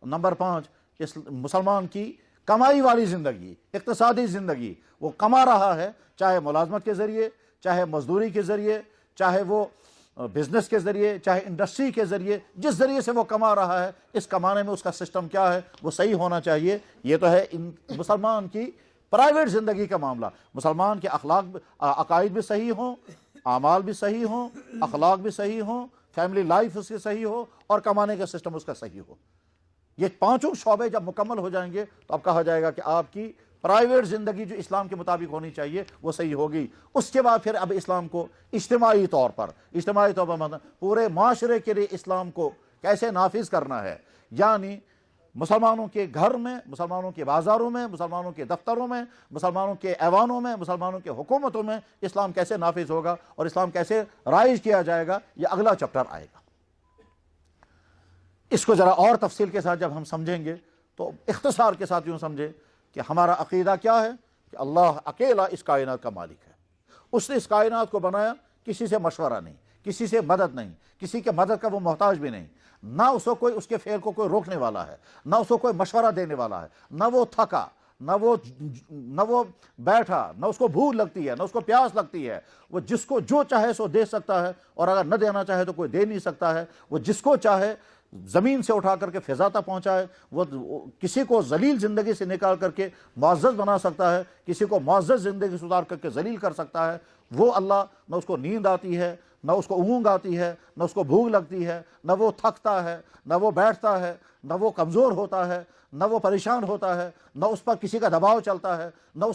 Speaker 1: نمبر 5 مسلمان کی کمائی والی زندگی، اقتصادی زندگی، وہ کما رہا ہے چاہے ملازمت کے ذریعے، چاہے مزدوری کے ذریعے، چاہے وہ بزنس کے ذریعے، چاہے انڈسٹری کے ذریعے، جس ذریعے سے وہ کما رہا ہے، اس کمانے میں اس کا سسٹم کیا ہے، وہ صحیح ہونا چاہیے۔ یہ تو ہے مسلمان کی پرائیویٹ زندگی کا معاملہ۔ مسلمان کے اخلاق، عقائد بھی صحیح ہوں، اعمال بھی صحیح ہوں، اخلاق بھی صحیح ہوں، فیملی لائف اس کی صحیح ہو، اور کمانے کا سسٹم اس کا صحیح ہو۔ یہ 5 شعبے جب مکمل ہو جائیں گے تو اب کہا جائے گا کہ آپ کی پرائیویٹ زندگی جو اسلام کے مطابق ہونی چاہیے وہ صحیح ہوگی۔ اس کے بعد پھر اب اسلام کو اجتماعی طور پر مطلب پورے معاشرے کے لیے اسلام کو کیسے نافذ کرنا ہے، یعنی مسلمانوں کے گھر میں، مسلمانوں کے بازاروں میں، مسلمانوں کے دفتروں میں، مسلمانوں کے ایوانوں میں، مسلمانوں کے حکومتوں میں اسلام کیسے نافذ ہوگا اور اسلام کیسے رائج کیا جائے گا، یہ اگلا چپٹر آئے گا۔ اس کو ذرا اور تفصیل کے ساتھ جب ہم سمجھیں گے تو اختصار کے ساتھ یوں سمجھیں کہ ہمارا عقیدہ کیا ہے کہ اللہ اکیلا اس کائنات کا مالک ہے۔ اس نے اس کائنات کو بنایا، کسی سے مشورہ نہیں، کسی سے مدد نہیں، کسی کے مدد کا وہ محتاج بھی نہیں، نہ اس کو کوئی اس کے فعل کو کوئی روکنے والا ہے، نہ اس کو کوئی مشورہ دینے والا ہے، نہ وہ تھکا، نہ وہ بیٹھا، نہ اس کو بھوک لگتی ہے، نہ اس کو پیاس لگتی ہے۔ وہ جس کو جو چاہے سو دے سکتا ہے، اور اگر نہ دینا چاہے تو کوئی دے نہیں سکتا ہے۔ وہ جس کو چاہے زمین سے اٹھا کر کے فضا تک پہنچائے، وہ کسی کو ذلیل زندگی سے نکال کر کے معزز بنا سکتا ہے، کسی کو معزز زندگی سے اتار کر کے ذلیل کر سکتا ہے۔ وہ اللہ، نہ اس کو نیند آتی ہے، نہ اس کو اونگ آتی ہے، نہ اس کو بھوک لگتی ہے، نہ وہ تھکتا ہے، نہ وہ بیٹھتا ہے، نہ وہ کمزور ہوتا ہے، نہ وہ پریشان ہوتا ہے، نہ اس پر کسی کا دباؤ چلتا ہے، نہ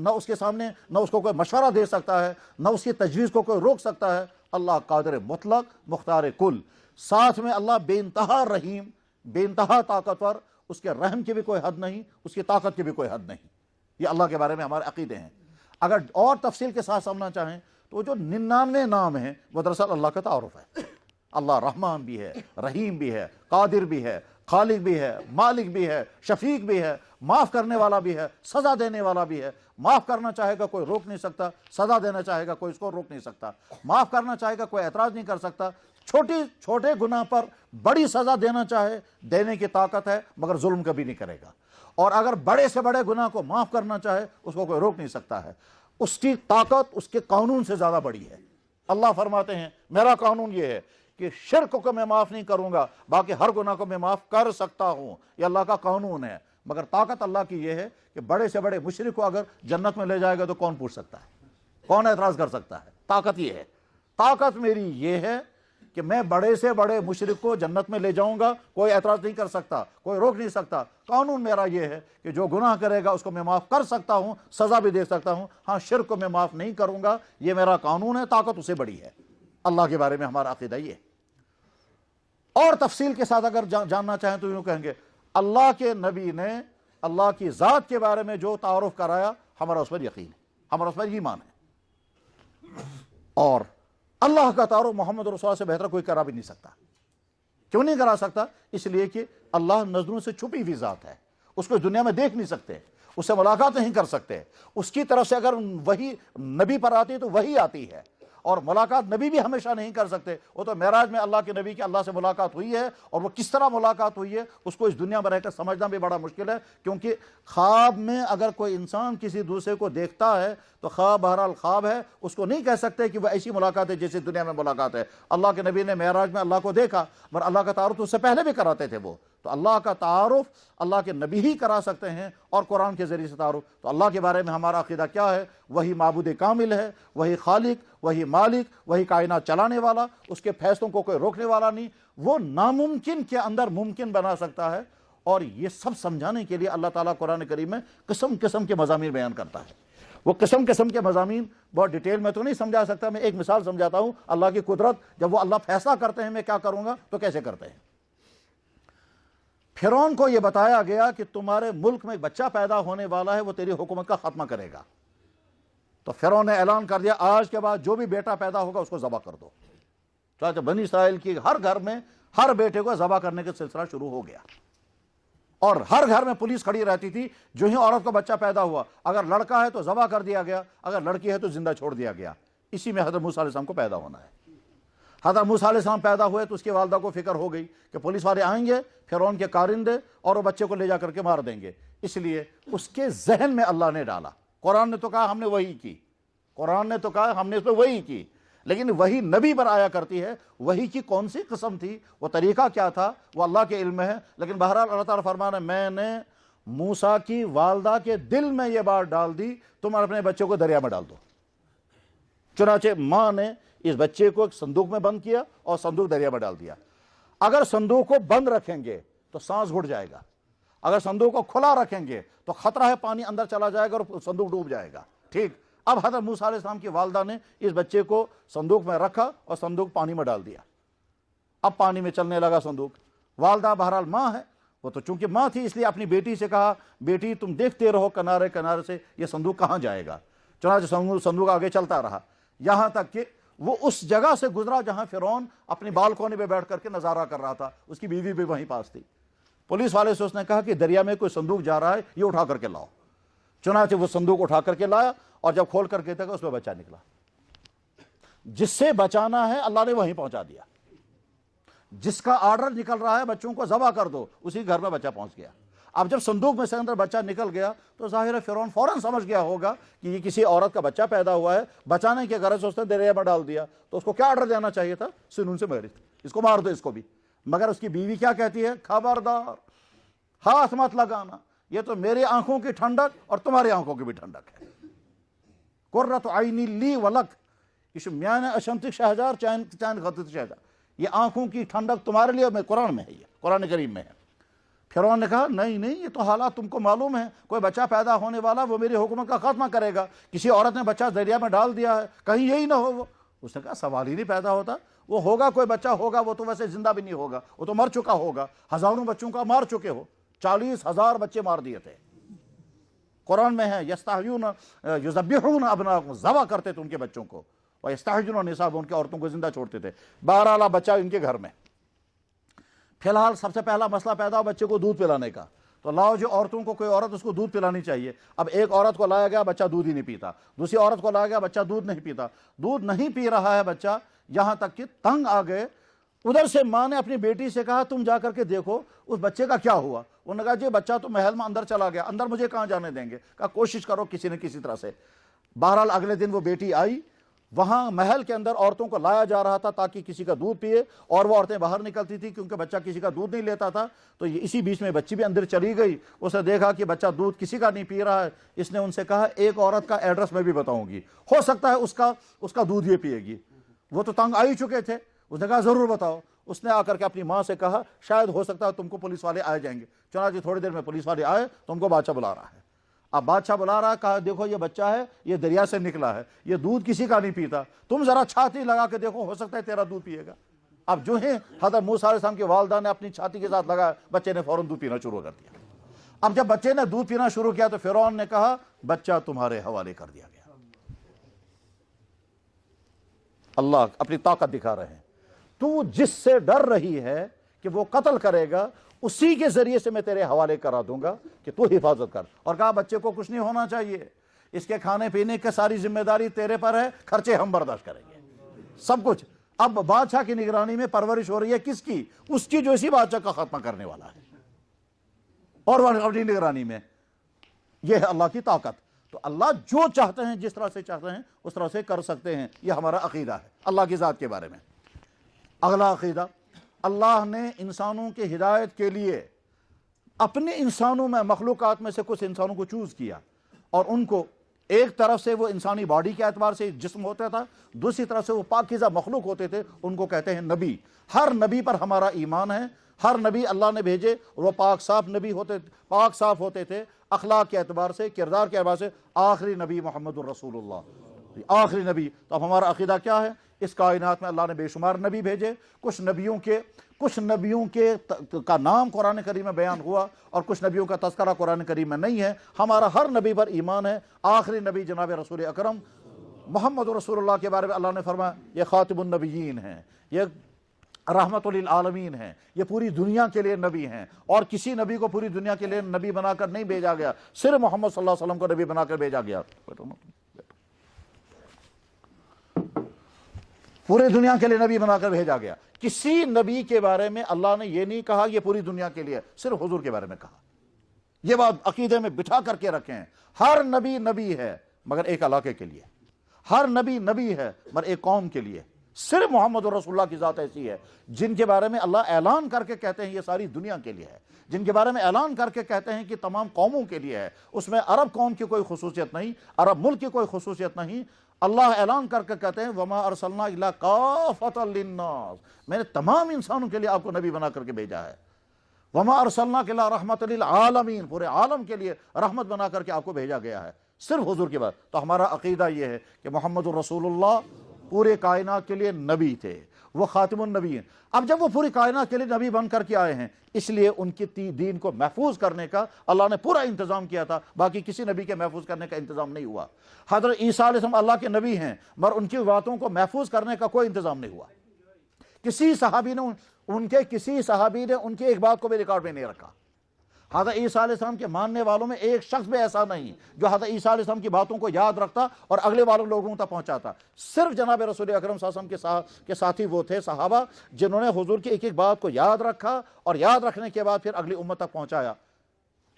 Speaker 1: اس کے سامنے نہ اس کو کوئی مشورہ دے سکتا ہے، نہ اس کی تجویز کو کوئی روک سکتا ہے۔ اللہ قادر مطلق، مختار کل، ساتھ میں اللہ بے انتہا رحیم، بے انتہا طاقتور، اس کے رحم کی بھی کوئی حد نہیں، اس کی طاقت کی بھی کوئی حد نہیں۔ یہ اللہ کے بارے میں ہمارے عقیدے ہیں۔ اگر اور تفصیل کے ساتھ سمجھنا چاہیں تو جو 99 نام ہیں وہ دراصل اللہ کا تعارف ہے۔ اللہ رحمان بھی ہے، رحیم بھی ہے، قادر بھی ہے، خالق بھی ہے، مالک بھی ہے، شفیق بھی ہے، معاف کرنے والا بھی ہے، سزا دینے والا بھی ہے۔ معاف کرنا چاہے گا کوئی روک نہیں سکتا، سزا دینا چاہے گا کوئی اس کو روک نہیں سکتا۔ معاف کرنا چاہے گا کوئی اعتراض نہیں کر سکتا۔ چھوٹے گناہ پر بڑی سزا دینا چاہے، دینے کی طاقت ہے، مگر ظلم کبھی نہیں کرے گا۔ اور اگر بڑے سے بڑے گناہ کو معاف کرنا چاہے، اس کو کوئی روک نہیں سکتا ہے۔ اس کی طاقت اس کے قانون سے زیادہ بڑی ہے۔ اللہ فرماتے ہیں میرا قانون یہ ہے کہ شرک کو میں معاف نہیں کروں گا، باقی ہر گناہ کو میں معاف کر سکتا ہوں۔ یہ اللہ کا قانون ہے۔ مگر طاقت اللہ کی یہ ہے کہ بڑے سے بڑے مشرک کو اگر جنت میں لے جائے گا تو کون پوچھ سکتا ہے، کون اعتراض کر سکتا ہے؟ طاقت یہ ہے۔ طاقت میری یہ ہے کہ میں بڑے سے بڑے مشرک کو جنت میں لے جاؤں گا، کوئی اعتراض نہیں کر سکتا، کوئی روک نہیں سکتا۔ قانون میرا یہ ہے کہ جو گناہ کرے گا اس کو میں معاف کر سکتا ہوں، سزا بھی دے سکتا ہوں، ہاں شرک کو میں معاف نہیں کروں گا۔ یہ میرا قانون ہے، طاقت اسے بڑی ہے۔ اللہ کے بارے میں ہمارا عقیدہ یہ ہے۔ اور تفصیل کے ساتھ اگر جاننا چاہیں تو یوں کہیں گے اللہ کے نبی نے اللہ کی ذات کے بارے میں جو تعارف کرایا، ہمارا اس پر یقین ہے، ہمارا اس پر ایمان ہے۔ اور اللہ کا تعارف محمد رسول اللہ سے بہتر کوئی کرا بھی نہیں سکتا۔ کیوں نہیں کرا سکتا؟ اس لیے کہ اللہ نظروں سے چھپی ہوئی ذات ہے، اس کو دنیا میں دیکھ نہیں سکتے، اس سے ملاقات نہیں کر سکتے۔ اس کی طرف سے اگر وہی نبی پر آتی ہے تو وہی آتی ہے، اور ملاقات نبی بھی ہمیشہ نہیں کر سکتے۔ وہ تو معراج میں اللہ کے نبی کی اللہ سے ملاقات ہوئی ہے، اور وہ کس طرح ملاقات ہوئی ہے اس کو اس دنیا میں رہ کر سمجھنا بھی بڑا مشکل ہے، کیونکہ خواب میں اگر کوئی انسان کسی دوسرے کو دیکھتا ہے تو خواب بہرحال خواب ہے، اس کو نہیں کہہ سکتے کہ وہ ایسی ملاقات ہے جیسے دنیا میں ملاقات ہے۔ اللہ کے نبی نے معراج میں اللہ کو دیکھا، مگر اللہ کا تعارف اس سے پہلے بھی کراتے تھے وہ۔ تو اللہ کا تعارف اللہ کے نبی ہی کرا سکتے ہیں، اور قرآن کے ذریعے سے تعارف۔ تو اللہ کے بارے میں ہمارا عقیدہ کیا ہے؟ وہی معبود کامل ہے، وہی خالق، وہی مالک، وہی کائنات چلانے والا، اس کے فیصلوں کو کوئی روکنے والا نہیں۔ وہ ناممکن کے اندر ممکن بنا سکتا ہے۔ اور یہ سب سمجھانے کے لیے اللہ تعالیٰ قرآن کریم میں قسم قسم کے مضامین بیان کرتا ہے۔ وہ قسم قسم کے مضامین بہت ڈیٹیل میں تو نہیں سمجھا سکتا، میں ایک مثال سمجھاتا ہوں۔ اللہ کی قدرت، جب وہ اللہ فیصلہ کرتے ہیں میں کیا کروں گا تو کیسے کرتے ہیں۔ فرعون کو یہ بتایا گیا کہ تمہارے ملک میں ایک بچہ پیدا ہونے والا ہے، وہ تیری حکومت کا خاتمہ کرے گا۔ تو فرعون نے اعلان کر دیا آج کے بعد جو بھی بیٹا پیدا ہوگا اس کو ذبح کر دو۔ چاہے بنی اسرائیل کی ہر گھر میں ہر بیٹے کو ذبح کرنے کا سلسلہ شروع ہو گیا، اور ہر گھر میں پولیس کھڑی رہتی تھی۔ جو ہی عورت کو بچہ پیدا ہوا، اگر لڑکا ہے تو ذبح کر دیا گیا، اگر لڑکی ہے تو زندہ چھوڑ دیا گیا۔ اسی میں حضرت موسیٰ علیہ السلام کو پیدا ہونا ہے۔ حضرت موسیٰ علیہ السلام پیدا ہوئے تو اس کی والدہ کو فکر ہو گئی کہ پولیس والے آئیں گے، فرعون کے کارندے، اور وہ بچے کو لے جا کر کے مار دیں گے۔ اس لیے اس کے ذہن میں اللہ نے ڈالا۔ قرآن نے تو کہا ہم نے وہی کی، قرآن نے تو کہا ہم نے اس پہ وہی کی، لیکن وہی نبی پر آیا کرتی ہے۔ وہی کی کون سی قسم تھی، وہ طریقہ کیا تھا، وہ اللہ کے علم میں ہے۔ لیکن بہرحال اللہ تعالیٰ فرمانا میں نے موسیٰ کی والدہ کے دل میں یہ بات ڈال دی، تم اپنے بچے کو دریا میں ڈال دو۔ چنانچہ ماں نے اس بچے کو ایک صندوق میں بند کیا اور صندوق دریا میں ڈال دیا۔ اگر صندوق کو بند رکھیں گے تو سانس گھٹ جائے گا، اگر صندوق کو کھلا رکھیں گے تو خطرہ ہے پانی اندر چلا جائے گا اور صندوق ڈوب جائے گا۔ ٹھیک، اب حضرت موسیٰ علیہ السلام کی والدہ نے اس بچے کو صندوق میں رکھا اور صندوق پانی میں ڈال دیا۔ اب پانی میں چلنے لگا صندوق۔ والدہ بہرحال ماں ہے، وہ تو چونکہ ماں تھی اس لیے اپنی بیٹی سے کہا بیٹی تم دیکھتے رہو کنارے کنارے سے یہ صندوق کہاں جائے گا. چنانچہ صندوق آگے چلتا رہا یہاں تک کہ وہ اس جگہ سے گزرا جہاں فرعون اپنی بالکونی پہ بیٹھ کر کے نظارہ کر رہا تھا. اس کی بیوی بھی وہیں پاس تھی. پولیس والے سے اس نے کہا کہ دریا میں کوئی صندوق جا رہا ہے یہ اٹھا کر کے لاؤ. چنانچہ وہ صندوق اٹھا کر کے لایا اور جب کھول کر کے دیکھا اس میں بچہ نکلا. جس سے بچانا ہے اللہ نے وہیں پہنچا دیا. جس کا آرڈر نکل رہا ہے بچوں کو ذبح کر دو اسی گھر میں بچہ پہنچ گیا. اب جب صندوق میں سے اندر بچہ نکل گیا تو ظاہر فرعون فوراً سمجھ گیا ہوگا کہ یہ کسی عورت کا بچہ پیدا ہوا ہے, بچانے کے غرض سے اس نے دریا میں ڈال دیا. تو اس کو کیا آرڈر دینا چاہیے تھا؟ سنون سے ماری اس کو مار دو اس کو بھی. مگر اس کی بیوی کیا کہتی ہے؟ خبردار ہاتھ مت لگانا, یہ تو میری آنکھوں کی ٹھنڈک اور تمہاری آنکھوں کی بھی ٹھنڈک ہے. قرۃ عینی لی ولک, یہ چھُ میانہ اشمتک شہجار چانہ خٲطرٕ شہجار, یہ آنکھوں کی ٹھنڈک تمہارے لیے. میں قرآن میں ہے, یہ قرآن کریم میں ہے. فرعون نے کہا نہیں نہیں یہ تو حالات تم کو معلوم ہے, کوئی بچہ پیدا ہونے والا وہ میری حکومت کا خاتمہ کرے گا. کسی عورت نے بچہ دریا میں ڈال دیا ہے, کہیں یہی نہ ہو. وہ اس نے کہا سوال ہی نہیں پیدا ہوتا, وہ ہوگا کوئی بچہ ہوگا, وہ تو ویسے زندہ بھی نہیں ہوگا, وہ تو مر چکا ہوگا. ہزاروں بچوں کا مار چکے ہو, 40,000 بچے مار دیے تھے. قرآن میں ہے یستحیون یذبحون ابناءہم, ذبح کرتے تھے ان کے بچوں کو, اور یستحیون نساءہم, ان کے عورتوں کو زندہ چھوڑتے تھے. بہرحال بچہ ان کے گھر میں. فی الحال سب سے پہلا مسئلہ پیدا ہو بچے کو دودھ پلانے کا. تو لاؤ جو عورتوں کو کوئی عورت اس کو دودھ پلانی چاہیے. اب ایک عورت کو لایا گیا بچہ دودھ ہی نہیں پیتا, دوسری عورت کو لایا گیا بچہ دودھ نہیں پیتا, دودھ نہیں پی رہا ہے بچہ, یہاں تک کہ تنگ آ گئے. ادھر سے ماں نے اپنی بیٹی سے کہا تم جا کر کے دیکھو اس بچے کا کیا ہوا. انہوں نے کہا جی بچہ تو محل میں اندر چلا گیا, اندر مجھے کہاں جانے دیں گے. کہا کوشش کرو کسی نہ کسی طرح سے. بہرحال اگلے دن وہ بیٹی آئی, وہاں محل کے اندر عورتوں کو لایا جا رہا تھا تاکہ کسی کا دودھ پیے, اور وہ عورتیں باہر نکلتی تھی کیونکہ بچہ کسی کا دودھ نہیں لیتا تھا. تو اسی بیچ میں بچی بھی اندر چلی گئی, اس نے دیکھا کہ بچہ دودھ کسی کا نہیں پی رہا ہے. اس نے ان سے کہا ایک عورت کا ایڈریس میں بھی بتاؤں گی, ہو سکتا ہے اس کا دودھ یہ پیے گی. وہ تو تنگ آ ہی چکے تھے, اس نے کہا ضرور بتاؤ. اس نے آ کر کے اپنی ماں سے کہا شاید ہو سکتا ہے تم کو پولیس والے آ جائیں گے. چنانچہ تھوڑی دیر میں پولیس والے آئے, تم کو بادشاہ بلا رہا ہے. اب بادشاہ بلا رہا ہے, کہا دیکھو یہ بچہ ہے, یہ دریا سے نکلا ہے, یہ دودھ کسی کا نہیں پیتا, تم ذرا چھاتی لگا کے دیکھو ہو سکتا ہے تیرا دودھ پیے گا. اب جو ہے حضرت موسیٰ علیہ السلام کی والدہ نے اپنی چھاتی کے ساتھ لگایا, بچے نے فوراً دودھ پینا شروع کر دیا. اب جب بچے نے دودھ پینا شروع کیا تو فرعون نے کہا بچہ تمہارے حوالے کر دیا گیا. اللہ اپنی طاقت دکھا رہے ہیں. تو جس سے ڈر رہی ہے کہ وہ قتل کرے گا, اسی کے ذریعے سے میں تیرے حوالے کرا دوں گا کہ تو حفاظت کر. اور کہا بچے کو کچھ نہیں ہونا چاہیے, اس کے کھانے پینے کی ساری ذمہ داری تیرے پر ہے, خرچے ہم برداشت کریں گے, سب کچھ. اب بادشاہ کی نگرانی میں پرورش ہو رہی ہے, کس کی؟ اس کی جو اسی بادشاہ کا خاتمہ کرنے والا ہے, اور وہ اپنی نگرانی میں. یہ ہے اللہ کی طاقت. تو اللہ جو چاہتے ہیں جس طرح سے چاہتے ہیں اس طرح سے کر سکتے ہیں. یہ ہمارا عقیدہ ہے اللہ کی ذات کے بارے میں. اگلا عقیدہ, اللہ نے انسانوں کی ہدایت کے لیے اپنے انسانوں میں مخلوقات میں سے کچھ انسانوں کو چوز کیا, اور ان کو ایک طرف سے وہ انسانی باڈی کے اعتبار سے جسم ہوتا تھا, دوسری طرف سے وہ پاکیزہ مخلوق ہوتے تھے, ان کو کہتے ہیں نبی. ہر نبی پر ہمارا ایمان ہے, ہر نبی اللہ نے بھیجے وہ پاک صاف نبی ہوتے, پاک صاف ہوتے تھے اخلاق کے اعتبار سے, کردار کے اعتبار سے. آخری نبی محمد الرسول اللہ, آخری نبی. تو اب ہمارا عقیدہ کیا ہے؟ اس کائنات میں اللہ نے بے شمار نبی بھیجے, کچھ نبیوں کے کا نام قرآن کریم میں بیان ہوا, اور کچھ نبیوں کا تذکرہ قرآن کریم میں نہیں ہے. ہمارا ہر نبی پر ایمان ہے. آخری نبی جناب رسول اکرم محمد رسول اللہ کے بارے میں اللہ نے فرمایا یہ خاتم النبیین ہیں, یہ رحمت للعالمین ہیں, یہ پوری دنیا کے لیے نبی ہیں, اور کسی نبی کو پوری دنیا کے لیے نبی بنا کر نہیں بھیجا گیا, صرف محمد صلی اللہ علیہ وسلم کو نبی بنا کر بھیجا گیا. پورے دنیا کے لیے نبی بنا کر بھیجا گیا. کسی نبی کے بارے میں اللہ نے یہ نہیں کہا یہ پوری دنیا کے لیے, صرف حضور کے بارے میں کہا. یہ بات عقیدے میں بٹھا کر کے رکھیں. ہر نبی نبی ہے مگر ایک علاقے کے لیے, ہر نبی نبی ہے مگر ایک قوم کے لیے. صرف محمد رسول اللہ کی ذات ایسی ہے جن کے بارے میں اللہ اعلان کر کے کہتے ہیں یہ ساری دنیا کے لیے ہے, جن کے بارے میں اعلان کر کے کہتے ہیں کہ تمام قوموں کے لیے ہے. اس میں عرب قوم کی کوئی خصوصیت نہیں, عرب ملک کی کوئی خصوصیت نہیں. اللہ اعلان کر کے کہتے ہیں وما ارسلنا الا کافۃ للناس, میں نے تمام انسانوں کے لیے آپ کو نبی بنا کر کے بھیجا ہے. وما ارسلناک الا رحمۃ للعالمین, پورے عالم کے لیے رحمت بنا کر کے آپ کو بھیجا گیا ہے, صرف حضور کے بعد. تو ہمارا عقیدہ یہ ہے کہ محمد الرسول اللہ پورے کائنات کے لیے نبی تھے, وہ خاتم النبی ہیں۔ اب جب وہ پوری کائنات کے لیے نبی بن کر کے آئے ہیں، اس لیے ان کی دین کو محفوظ کرنے کا اللہ نے پورا انتظام کیا تھا، باقی کسی نبی کے محفوظ کرنے کا انتظام نہیں ہوا۔ حضرت عیسیٰ علیہ السلام اللہ کے نبی ہیں، مگر ان کی باتوں کو محفوظ کرنے کا کوئی انتظام نہیں ہوا۔ کسی صحابی نے ان کی ایک بات کو بھی ریکارڈ میں نہیں رکھا۔ حضرت عیسیٰ علیہ السلام کے ماننے والوں میں ایک شخص بھی ایسا نہیں جو حضرت عیسیٰ علیہ السلام کی باتوں کو یاد رکھتا اور اگلے والوں لوگوں تک پہنچاتا۔ صرف جناب رسول اکرم صلی اللہ علیہ وسلم کے ساتھی وہ تھے صحابہ جنہوں نے حضور کی ایک ایک بات کو یاد رکھا اور یاد رکھنے کے بعد پھر اگلی امت تک پہنچایا۔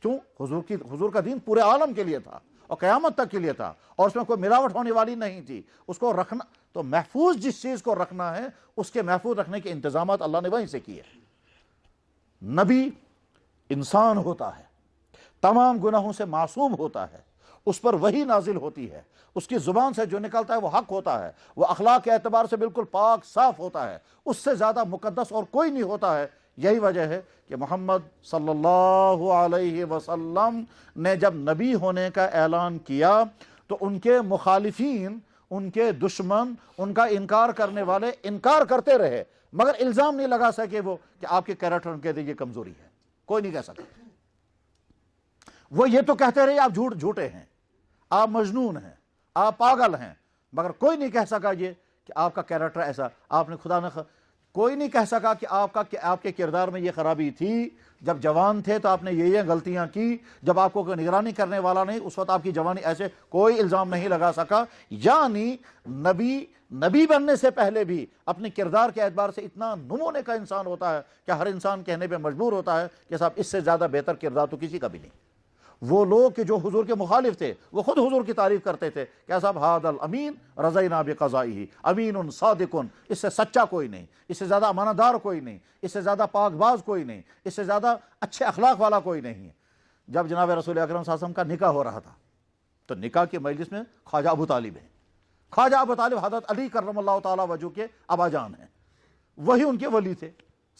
Speaker 1: کیوں؟ حضور کا دین پورے عالم کے لیے تھا اور قیامت تک کے لیے تھا، اور اس میں کوئی ملاوٹ ہونے والی نہیں تھی۔ اس کو رکھنا تو محفوظ، جس چیز کو رکھنا ہے اس کے محفوظ رکھنے کے انتظامات اللہ نے وہیں سے کیے۔ نبی انسان ہوتا ہے، تمام گناہوں سے معصوم ہوتا ہے، اس پر وحی نازل ہوتی ہے، اس کی زبان سے جو نکلتا ہے وہ حق ہوتا ہے، وہ اخلاق کے اعتبار سے بالکل پاک صاف ہوتا ہے، اس سے زیادہ مقدس اور کوئی نہیں ہوتا ہے۔ یہی وجہ ہے کہ محمد صلی اللہ علیہ وسلم نے جب نبی ہونے کا اعلان کیا تو ان کے مخالفین، ان کے دشمن، ان کا انکار کرنے والے انکار کرتے رہے، مگر الزام نہیں لگا سکے وہ کہ آپ کے کیریکٹر کے یہ کمزوری ہے، کوئی نہیں کہہ سکتا۔ وہ یہ تو کہتے رہے آپ جھوٹے ہیں، آپ مجنون ہیں، آپ پاگل ہیں، مگر کوئی نہیں کہہ سکا یہ کہ آپ کا کیریکٹر ایسا، آپ نے کوئی نہیں کہہ سکا کہ آپ کے کردار میں یہ خرابی تھی، جب جوان تھے تو آپ نے یہ غلطیاں کی، جب آپ کو کوئی نگرانی کرنے والا نہیں اس وقت آپ کی جوانی ایسے، کوئی الزام نہیں لگا سکا۔ یعنی نبی بننے سے پہلے بھی اپنے کردار کے اعتبار سے اتنا نمونے کا انسان ہوتا ہے کہ ہر انسان کہنے پہ مجبور ہوتا ہے کہ صاحب اس سے زیادہ بہتر کردار تو کسی کا بھی نہیں۔ وہ لوگ کہ جو حضور کے مخالف تھے وہ خود حضور کی تعریف کرتے تھے کہ صاحب ھذا الامین رضینا بقضائہ، امین صادق، اس سے سچا کوئی نہیں، اس سے زیادہ امانت دار کوئی نہیں، اس سے زیادہ پاک باز کوئی نہیں، اس سے زیادہ اچھے اخلاق والا کوئی نہیں۔ جب جناب رسول اکرم صلی اللہ علیہ وسلم کا نکاح ہو رہا تھا تو نکاح کی مجلس میں خواجہ ابو طالب ہیں۔ خواجہ ابو طالب حضرت علی کرم اللہ تعالیٰ وجہ کے ابا جان ہیں، وہی ان کے ولی تھے،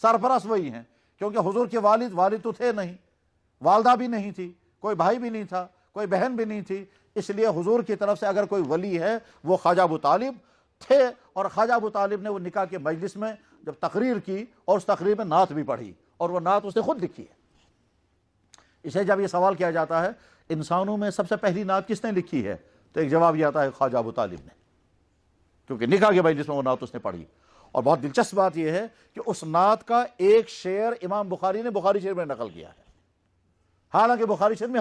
Speaker 1: سرپرست وہی ہیں، کیونکہ حضور کے والد تو تھے نہیں، والدہ بھی نہیں تھی، کوئی بھائی بھی نہیں تھا، کوئی بہن بھی نہیں تھی، اس لیے حضور کی طرف سے اگر کوئی ولی ہے وہ خواجہ ابو طالب تھے۔ اور خواجہ ابو طالب نے وہ نکاح کے مجلس میں جب تقریر کی اور اس تقریر میں نعت بھی پڑھی، اور وہ نعت اس نے خود لکھی ہے۔ اسے جب یہ سوال کیا جاتا ہے انسانوں میں سب سے پہلی نعت کس نے لکھی ہے، تو ایک جواب یہ آتا ہے خواجہ ابو طالب نے، کیونکہ نکاح کے مجلس میں وہ نعت اس نے پڑھی۔ اور بہت دلچسپ بات یہ ہے کہ اس نعت کا ایک شعر امام بخاری نے بخاری شریف میں نقل کیا ہے، حالانکہ بخاری شریف میں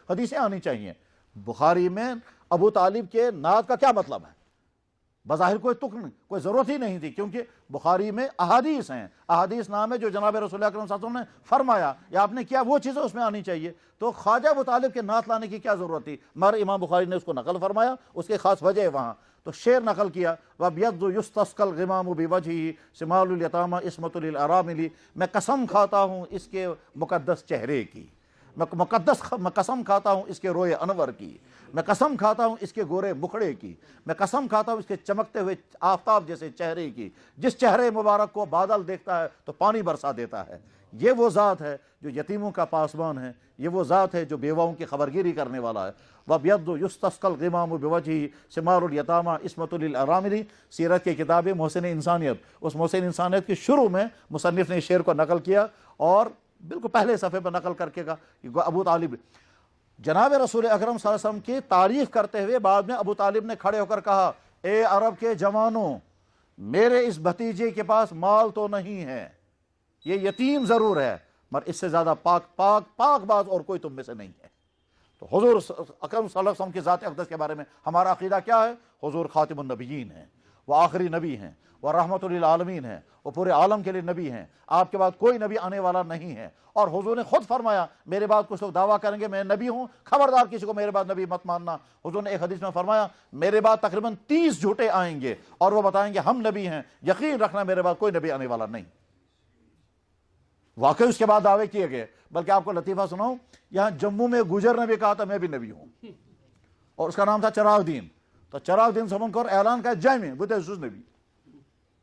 Speaker 1: حدیثیں آنی چاہیے۔ بخاری میں ابو طالب کے نعت کا کیا مطلب ہے، بظاہر کوئی ضرورت ہی نہیں تھی، کیونکہ بخاری میں احادیث ہیں، احادیث نام ہے جو جناب رسول اکرم صلی اللہ علیہ وسلم نے فرمایا یا آپ نے کیا، وہ چیزیں اس میں آنی چاہیے۔ تو خواجہ ابو طالب کے نعت لانے کی کیا ضرورت تھی، مگر امام بخاری نے اس کو نقل فرمایا، اس کی خاص وجہ ہے وہاں۔ تو شعر نقل کیا، وَبْيَضُّ يُسْتَسْقَى الْغِمَامُ بِوَجْهِهِ شِمَالُ الْيَتَامَى عِصْمَةُ لِلْأَرَامِلِ، میں قسم کھاتا ہوں اس کے مقدس چہرے کی، میں قسم کھاتا ہوں اس کے روئے انور کی، میں قسم کھاتا ہوں اس کے گورے مکھڑے کی، میں قسم کھاتا ہوں اس کے چمکتے ہوئے آفتاب جیسے چہرے کی، جس چہرے مبارک کو بادل دیکھتا ہے تو پانی برسا دیتا ہے۔ یہ وہ ذات ہے جو یتیموں کا پاسبان ہے، یہ وہ ذات ہے جو بیواؤں کی خبرگیری کرنے والا ہے۔ وَبْيَضُّ يُسْتَسْقَى الْغِمَامُ بِوَجْهِهِ شِمَالُ الْيَتَامَى عِصْمَةُ لِلْأَرَامِلِ۔ سیرت کی کتاب محسن انسانیت، اس محسن انسانیت کے شروع میں مصنف نے اس شعر کو نقل کیا، اور بالکل پہلے صفحے پر نقل کر کے کہا ابو طالب جناب رسول اکرم صلی اللہ علیہ وسلم کی تعریف کرتے ہوئے بعد میں ابو طالب نے کھڑے ہو کر کہا، اے عرب کے جوانوں، میرے اس بھتیجے کے پاس مال تو نہیں ہے، یہ یتیم ضرور ہے، مگر اس سے زیادہ پاک باز اور کوئی تم میں سے نہیں ہے۔ تو حضور اکرم صلی اللہ علیہ وسلم کی ذات اقدس کے بارے میں ہمارا عقیدہ کیا ہے؟ حضور خاتم النبیین ہیں، وہ آخری نبی ہیں، وہ رحمت للعالمین ہیں، وہ پورے عالم کے لیے نبی ہیں، آپ کے بعد کوئی نبی آنے والا نہیں ہے۔ اور حضور نے خود فرمایا، میرے بعد کچھ لوگ دعویٰ کریں گے میں نبی ہوں، خبردار کسی کو میرے بعد نبی مت ماننا۔ حضور نے ایک حدیث میں فرمایا، میرے بعد تقریباً 30 جھوٹے آئیں گے اور وہ بتائیں گے ہم نبی ہیں، یقین رکھنا میرے بعد کوئی نبی آنے والا نہیں۔ واقعی اس کے بعد دعوے کیے گئے، بلکہ آپ کو لطیفہ سناؤں، یہاں جموں میں گجر نے بھی کہا تھا میں بھی نبی ہوں، اور اس کا نام تھا چراغ دین۔ تو چراغ دین سمن کر اعلان کا جے میں بتے نبی،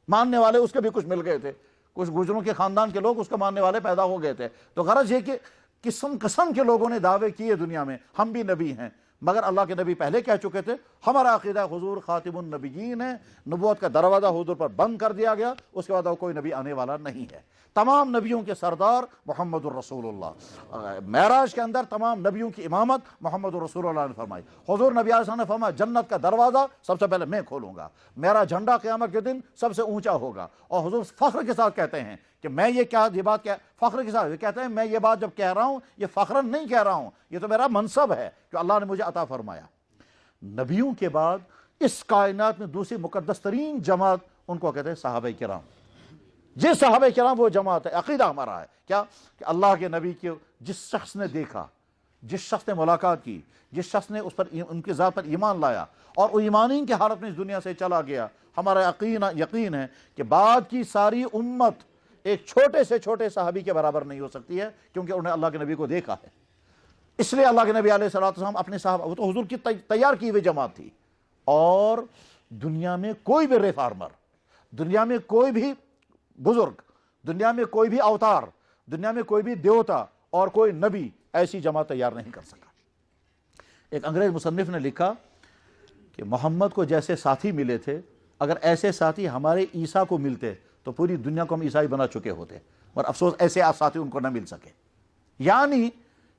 Speaker 1: ماننے والے اس کے بھی کچھ مل گئے تھے، کچھ گجروں کے خاندان کے لوگ اس کو ماننے والے پیدا ہو گئے تھے۔ تو غرض یہ کہ قسم کے لوگوں نے دعوے کیے دنیا میں ہم بھی نبی ہیں، مگر اللہ کے نبی پہلے کہہ چکے تھے ہمارا عقیدہ حضور خاتم النبیین ہے، نبوت کا دروازہ حضور پر بند کر دیا گیا، اس کے بعد کوئی نبی آنے والا نہیں ہے۔ تمام نبیوں کے سردار محمد الرسول اللہ، معراج کے اندر تمام نبیوں کی امامت محمد الرسول اللہ نے فرمائی۔ حضور نبی علیہ السلام نے فرمایا جنت کا دروازہ سب سے پہلے میں کھولوں گا، میرا جھنڈا قیامت کے دن سب سے اونچا ہوگا۔ اور حضور فخر کے ساتھ کہتے ہیں کہ میں یہ بات کیا فخر کے ساتھ کہتے ہیں، میں یہ بات جب کہہ رہا ہوں یہ فخرن نہیں کہہ رہا ہوں، یہ تو میرا منصب ہے کہ اللہ نے مجھے عطا فرمایا۔ نبیوں کے بعد اس کائنات میں دوسری مقدس ترین جماعت ان کو کہتے ہیں صحابہ کرام۔ جس صحابہ کرام وہ جماعت ہے، عقیدہ ہمارا ہے کیا کہ اللہ کے نبی کے جس شخص نے دیکھا، جس شخص نے ملاقات کی، جس شخص نے اس پر ان کی ذات پر ایمان لایا اور وہ ایمانین کی حالت میں اس دنیا سے چلا گیا، ہمارا یقین ہے کہ بعد کی ساری امت ایک چھوٹے سے چھوٹے صحابی کے برابر نہیں ہو سکتی ہے، کیونکہ انہوں نے اللہ کے نبی کو دیکھا ہے۔ اس لیے اللہ کے نبی علیہ السلام اپنے صحابہ، وہ تو حضور کی تیار کی ہوئی جماعت تھی، اور دنیا میں کوئی بھی ریفارمر، دنیا میں کوئی بھی بزرگ، دنیا میں کوئی بھی اوتار، دنیا میں کوئی بھی دیوتا اور کوئی نبی ایسی جماعت تیار نہیں کر سکا۔ ایک انگریز مصنف نے لکھا کہ محمد کو جیسے ساتھی ملے تھے، اگر ایسے ساتھی ہمارے عیسیٰ کو ملتے تو پوری دنیا کو ہم عیسائی بنا چکے ہوتے، اور افسوس ایسے ساتھی ان کو نہ مل سکے۔ یعنی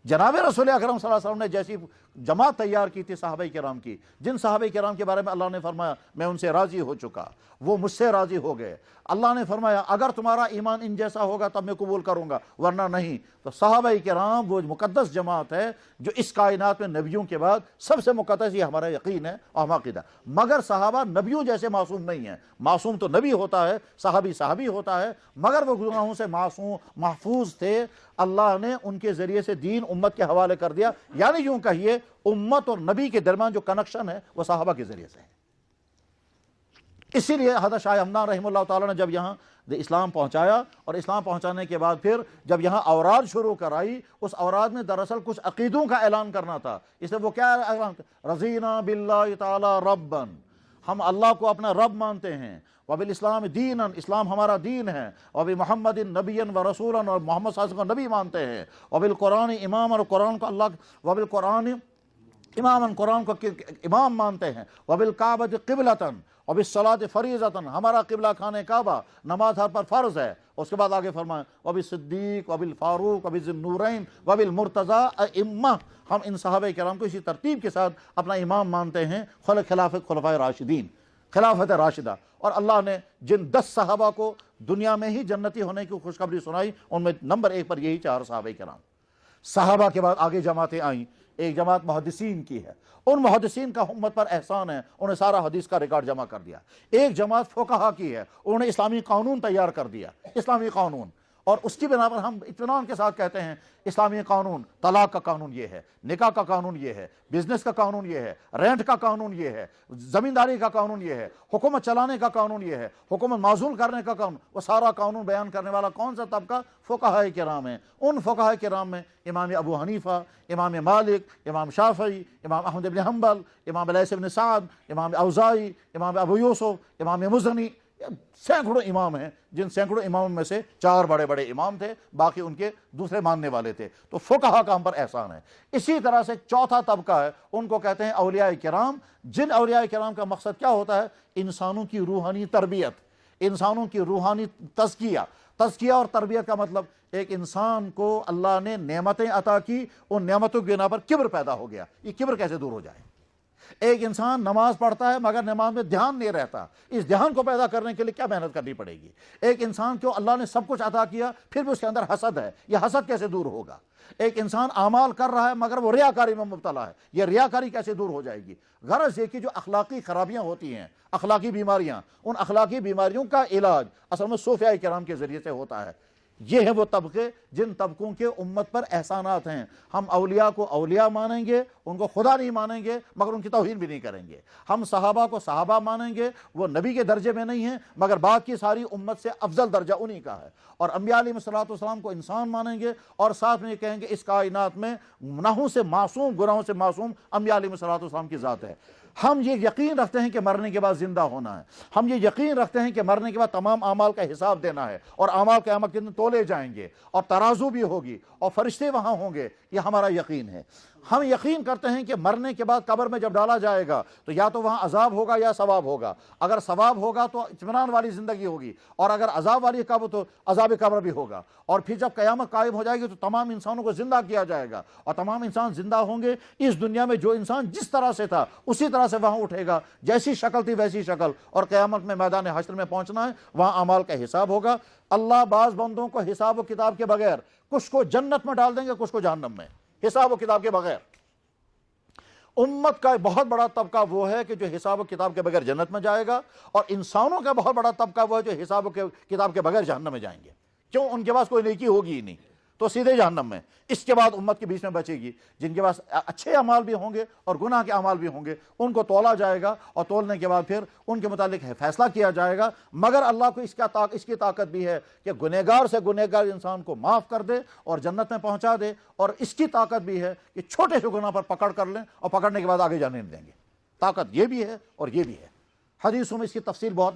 Speaker 1: جناب رسول اکرم صلی اللہ علیہ وسلم نے جیسی جماعت تیار کی تھی صحابہ کرام کی، جن صحابہ کرام کے بارے میں اللہ نے فرمایا میں ان سے راضی ہو چکا، وہ مجھ سے راضی ہو گئے۔ اللہ نے فرمایا اگر تمہارا ایمان ان جیسا ہوگا تب میں قبول کروں گا، ورنہ نہیں۔ تو صحابہ کرام وہ مقدس جماعت ہے جو اس کائنات میں نبیوں کے بعد سب سے مقدس، یہ ہمارا یقین ہے اور ہمارا عقیدہ۔ مگر صحابہ نبیوں جیسے معصوم نہیں ہیں، معصوم تو نبی ہوتا ہے، صحابی ہوتا ہے، مگر وہ گناہوں سے معصوم محفوظ تھے۔ اللہ نے ان کے ذریعے سے دین امت کے حوالے کر دیا، یعنی یوں کہیے امت اور نبی کے درمیان جو کنیکشن ہے وہ صحابہ کے ذریعے سے ہے۔ اسی لیے حضرت شاہ ہمدان رحمہ اللہ تعالیٰ نے جب یہاں اسلام پہنچایا، اور اسلام پہنچانے کے بعد پھر جب یہاں اوراد شروع کرائی، اس اوراد میں دراصل کچھ عقیدوں کا اعلان کرنا تھا۔ اس لیے وہ کیا اعلان کرنا؟ رضینا باللہ تعالی ربًا، ہم اللہ کو اپنا رب مانتے ہیں، وبالاسلام دینًا، اسلام ہمارا دین ہے، وبمحمد نبیًا ورسولاً، اور محمد صلی اللہ علیہ وسلم کو نبی مانتے ہیں، وبالقرآن امامًا، اور قرآن کو اللہ، وبالقرآن امامًا، قرآن کو امام مانتے ہیں، وبالکعبۃ قبلۃً، وبالصلاۃ فریضۃً، ہمارا قبلہ خانہ کعبہ، نماز ہر پر فرض ہے۔ اس کے بعد آگے فرمائیں وبالصدیق، وبالفاروق، وبذی النورین، وبالمرتضیٰ ائمہ، ہم ان صحابہ کرام کو اسی ترتیب کے ساتھ اپنا امام مانتے ہیں، خلفائے راشدین، خلافت راشدہ۔ اور اللہ نے جن 10 صحابہ کو دنیا میں ہی جنتی ہونے کی خوشخبری سنائی، ان میں نمبر 1 پر یہی 4 صحابہ کرام۔ صحابہ کے بعد آگے جماعتیں آئیں، ایک جماعت محدثین کی ہے، ان محدثین کا امت پر احسان ہے، انہوں نے سارا حدیث کا ریکارڈ جمع کر دیا۔ ایک جماعت فقہا کی ہے، انہوں نے اسلامی قانون تیار کر دیا، اسلامی قانون، اور اس کی بنا پر ہم اطمینان کے ساتھ کہتے ہیں اسلامی قانون، طلاق کا قانون یہ ہے، نکاح کا قانون یہ ہے، بزنس کا قانون یہ ہے، رینٹ کا قانون یہ ہے، زمینداری کا قانون یہ ہے، حکومت چلانے کا قانون یہ ہے، حکومت معزول کرنے کا قانون، وہ سارا قانون بیان کرنے والا کون سا طبقہ؟ فقہائے کرام ہیں۔ ان فقہائے کرام میں امام ابو حنیفہ، امام مالک، امام شافعی، امام احمد بن حنبل، امام لیث بن سعد، امام اوزاعی، امام ابو یوسف، امام مزنی، سینکڑوں امام ہیں، جن سینکڑوں اماموں میں سے 4 بڑے بڑے امام تھے، باقی ان کے دوسرے ماننے والے تھے۔ تو فقہا کا ہم پر احسان ہے۔ اسی طرح سے چوتھا طبقہ ہے، ان کو کہتے ہیں اولیاء کرام، جن اولیاء کرام کا مقصد کیا ہوتا ہے؟ انسانوں کی روحانی تربیت، انسانوں کی روحانی تزکیہ اور تربیت کا مطلب ایک انسان کو اللہ نے نعمتیں عطا کی، ان نعمتوں کی بنا پر کبر پیدا ہو گیا، یہ کبر کیسے دور ہو جائے؟ ایک انسان نماز پڑھتا ہے مگر نماز میں دھیان نہیں رہتا، اس دھیان کو پیدا کرنے کے لیے کیا محنت کرنی پڑے گی؟ ایک انسان کو اللہ نے سب کچھ عطا کیا پھر بھی اس کے اندر حسد ہے، یہ حسد کیسے دور ہوگا؟ ایک انسان اعمال کر رہا ہے مگر وہ ریاکاری میں مبتلا ہے، یہ ریاکاری کیسے دور ہو جائے گی؟ غرض یہ کہ جو اخلاقی خرابیاں ہوتی ہیں، اخلاقی بیماریاں، ان اخلاقی بیماریوں کا علاج اصل میں صوفیاء کرام کے ذریعے سے ہوتا ہے۔ یہ ہیں وہ طبقے جن طبقوں کے امت پر احسانات ہیں۔ ہم اولیاء کو اولیاء مانیں گے، ان کو خدا نہیں مانیں گے، مگر ان کی توہین بھی نہیں کریں گے۔ ہم صحابہ کو صحابہ مانیں گے، وہ نبی کے درجے میں نہیں ہیں مگر بعد کی ساری امت سے افضل درجہ انہی کا ہے۔ اور انبیاء علیہ السلام کو انسان مانیں گے، اور ساتھ میں یہ کہیں گے اس کائنات میں گناہوں سے معصوم، گناہوں سے معصوم انبیاء علیہ السلام کی ذات ہے۔ ہم یہ یقین رکھتے ہیں کہ مرنے کے بعد زندہ ہونا ہے، ہم یہ یقین رکھتے ہیں کہ مرنے کے بعد تمام اعمال کا حساب دینا ہے، اور اعمال قیامت کے دن تولے جائیں گے، اور ترازو بھی ہوگی، اور فرشتے وہاں ہوں گے، یہ ہمارا یقین ہے۔ ہم یقین کرتے کرتے ہیں کہ مرنے کے بعد قبر میں جب ڈالا جائے گا تو یا تو وہاں عذاب ہوگا یا ثواب ہوگا. اگر ثواب ہوگا تو اطمینان والی زندگی ہوگی, اور اگر عذاب والی قبر تو عذاب قبر بھی ہوگا. اور پھر جب قیامت قائم ہو جائے گی تو تمام انسانوں کو زندہ کیا جائے گا, اور تمام انسان زندہ ہوں گے. اس دنیا میں جو انسان جس طرح سے تھا اسی طرح سے وہاں اٹھے گا, جیسی شکل تھی ویسی شکل. اور قیامت میں میدان حشر میں پہنچنا ہے, وہاں اعمال کا حساب ہوگا. اللہ بعض بندوں کو حساب و کتاب کے بغیر, کچھ کو جنت میں ڈال دیں گے, کچھ کو جہنم میں, حساب و کتاب کے بغیر. امت کا بہت بڑا طبقہ وہ ہے کہ جو حساب و کتاب کے بغیر جنت میں جائے گا, اور انسانوں کا بہت بڑا طبقہ وہ ہے جو حساب و کتاب کے بغیر جہنم میں جائیں گے. کیوں؟ ان کے پاس کوئی نیکی ہوگی ہی نہیں, تو سیدھے جہنم میں. اس کے بعد امت کے بیچ میں بچے گی جن کے پاس اچھے اعمال بھی ہوں گے اور گناہ کے اعمال بھی ہوں گے. ان کو تولا جائے گا, اور تولنے کے بعد پھر ان کے متعلق فیصلہ کیا جائے گا. مگر اللہ کو اس کی طاقت بھی ہے کہ گنہگار سے گنہگار انسان کو معاف کر دے اور جنت میں پہنچا دے, اور اس کی طاقت بھی ہے کہ چھوٹے سے گناہ پر پکڑ کر لیں اور پکڑنے کے بعد آگے جانے نہیں دیں گے. طاقت یہ بھی ہے اور یہ بھی ہے. حدیثوں میں اس کی تفصیل بہت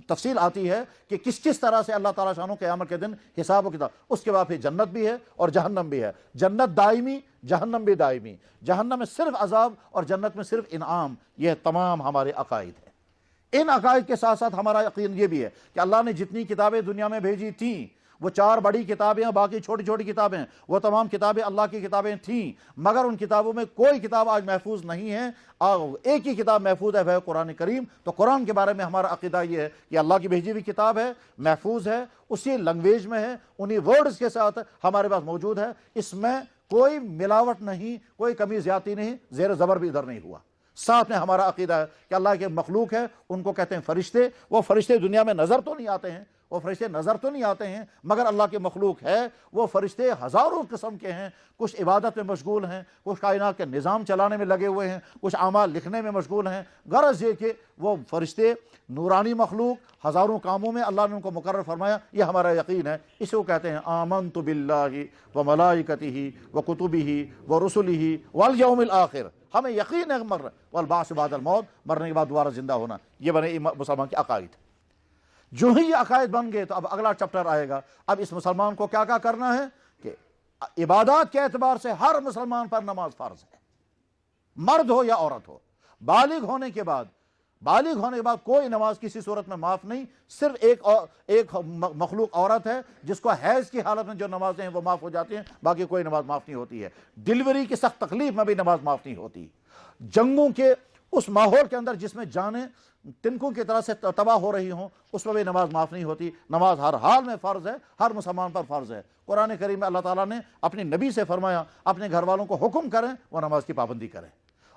Speaker 1: تفصیل آتی ہے کہ کس طرح سے اللہ تعالیٰ شانو قیامت کے دن حساب و کتاب. اس کے بعد پھر جنت بھی ہے اور جہنم بھی ہے. جنت دائمی, جہنم بھی دائمی. جہنم میں صرف عذاب اور جنت میں صرف انعام. یہ تمام ہمارے عقائد ہیں. ان عقائد کے ساتھ ساتھ ہمارا یقین یہ بھی ہے کہ اللہ نے جتنی کتابیں دنیا میں بھیجی تھیں, وہ 4 بڑی کتابیں ہیں, باقی چھوٹی چھوٹی کتابیں, وہ تمام کتابیں اللہ کی کتابیں تھیں. مگر ان کتابوں میں کوئی کتاب آج محفوظ نہیں ہے. ایک ہی کتاب محفوظ ہے, وہ قرآن کریم. تو قرآن کے بارے میں ہمارا عقیدہ یہ ہے کہ اللہ کی بھیجی ہوئی کتاب ہے, محفوظ ہے, اسی لینگویج میں ہے, انہی ورڈز کے ساتھ ہمارے پاس موجود ہے. اس میں کوئی ملاوٹ نہیں, کوئی کمی زیادتی نہیں, زیر زبر بھی ادھر نہیں ہوا. ساتھ میں ہمارا عقیدہ ہے کہ اللہ کے مخلوق ہے, ان کو کہتے ہیں فرشتے. وہ فرشتے دنیا میں نظر تو نہیں آتے ہیں, مگر اللہ کے مخلوق ہے. وہ فرشتے ہزاروں قسم کے ہیں. کچھ عبادت میں مشغول ہیں, کچھ کائنات کے نظام چلانے میں لگے ہوئے ہیں, کچھ اعمال لکھنے میں مشغول ہیں. غرض یہ کہ وہ فرشتے نورانی مخلوق ہزاروں کاموں میں اللہ نے ان کو مقرر فرمایا. یہ ہمارا یقین ہے. اس کو کہتے ہیں آمنت باللہ و ملائکتہ و کتبہ و رسلہ والیوم الآخر. ہمیں یقین ہے والبعث بعد الموت, مرنے کے بعد دوبارہ زندہ ہونا. یہ بنے مسلمان کے عقائد. جو ہی یہ عقائد بن گئے تو اب اگلا چپٹر آئے گا. اب اس مسلمان کو کیا کرنا ہے کہ عبادات کے اعتبار سے ہر مسلمان پر نماز فرض ہے, مرد ہو یا عورت ہو. بالغ ہونے کے بعد کوئی نماز کسی صورت میں معاف نہیں. صرف ایک مخلوق عورت ہے جس کو حیض کی حالت میں جو نمازیں ہیں وہ معاف ہو جاتی ہیں, باقی کوئی نماز معاف نہیں ہوتی ہے. ڈلیوری کی سخت تکلیف میں بھی نماز معاف نہیں ہوتی. جنگوں کے اس ماحول کے اندر جس میں جانیں تنکوں کی طرح سے تباہ ہو رہی ہوں, اس میں بھی نماز معاف نہیں ہوتی. نماز ہر حال میں فرض ہے, ہر مسلمان پر فرض ہے. قرآن کریم میں اللہ تعالیٰ نے اپنے نبی سے فرمایا اپنے گھر والوں کو حکم کریں وہ نماز کی پابندی کریں.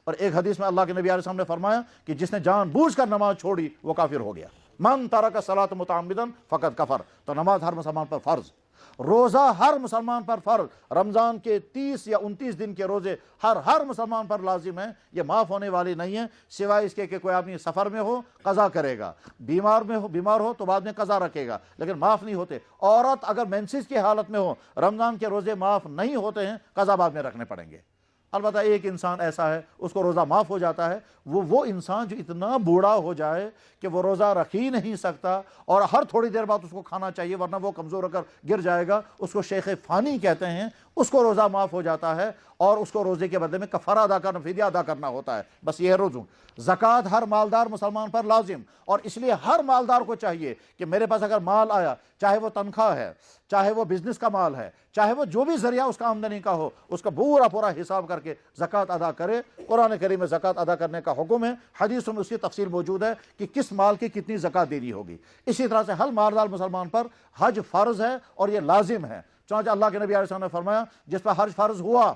Speaker 1: اور ایک حدیث میں اللہ کے نبی علیہ السلام نے فرمایا کہ جس نے جان بوجھ کر نماز چھوڑی وہ کافر ہو گیا. من ترک الصلاۃ متعمدا فقد کفر. تو نماز ہر مسلمان پر فرض. روزہ ہر مسلمان پر فرض. رمضان کے 30 یا 29 دن کے روزے ہر مسلمان پر لازم ہیں. یہ معاف ہونے والی نہیں ہیں سوائے اس کے کہ کوئی آدمی سفر میں ہو قضا کرے گا, بیمار ہو تو بعد میں قضا رکھے گا, لیکن معاف نہیں ہوتے. عورت اگر مینسز کی حالت میں ہو رمضان کے روزے معاف نہیں ہوتے ہیں, قضا بعد میں رکھنے پڑیں گے. البتہ ایک انسان ایسا ہے اس کو روزہ معاف ہو جاتا ہے, وہ انسان جو اتنا بوڑھا ہو جائے کہ وہ روزہ رکھ ہی نہیں سکتا اور ہر تھوڑی دیر بعد اس کو کھانا چاہیے ورنہ وہ کمزور ہو کر گر جائے گا. اس کو شیخ فانی کہتے ہیں. اس کو روزہ معاف ہو جاتا ہے اور اس کو روزے کے بدلے میں کفارہ ادا کرنا, فدیہ ادا کرنا ہوتا ہے. بس یہ ہے روزوں. زکوٰۃ ہر مالدار مسلمان پر لازم, اور اس لیے ہر مالدار کو چاہیے کہ میرے پاس اگر مال آیا, چاہے وہ تنخواہ ہے, چاہے وہ بزنس کا مال ہے, چاہے وہ جو بھی ذریعہ اس کا آمدنی کا ہو, اس کا پورا حساب کر کے زکوٰۃ ادا کرے. قرآن کریم میں زکوٰۃ ادا کرنے کا حکم ہے. حدیثوں میں اس کی تفصیل موجود ہے کہ کس مال کی کتنی زکوٰۃ دینی ہوگی. اسی طرح سے ہر مالدار مسلمان پر حج فرض ہے اور یہ لازم ہے. چنانچہ اللہ کے نبی علیہ السلام نے فرمایا جس پر حج فرض ہوا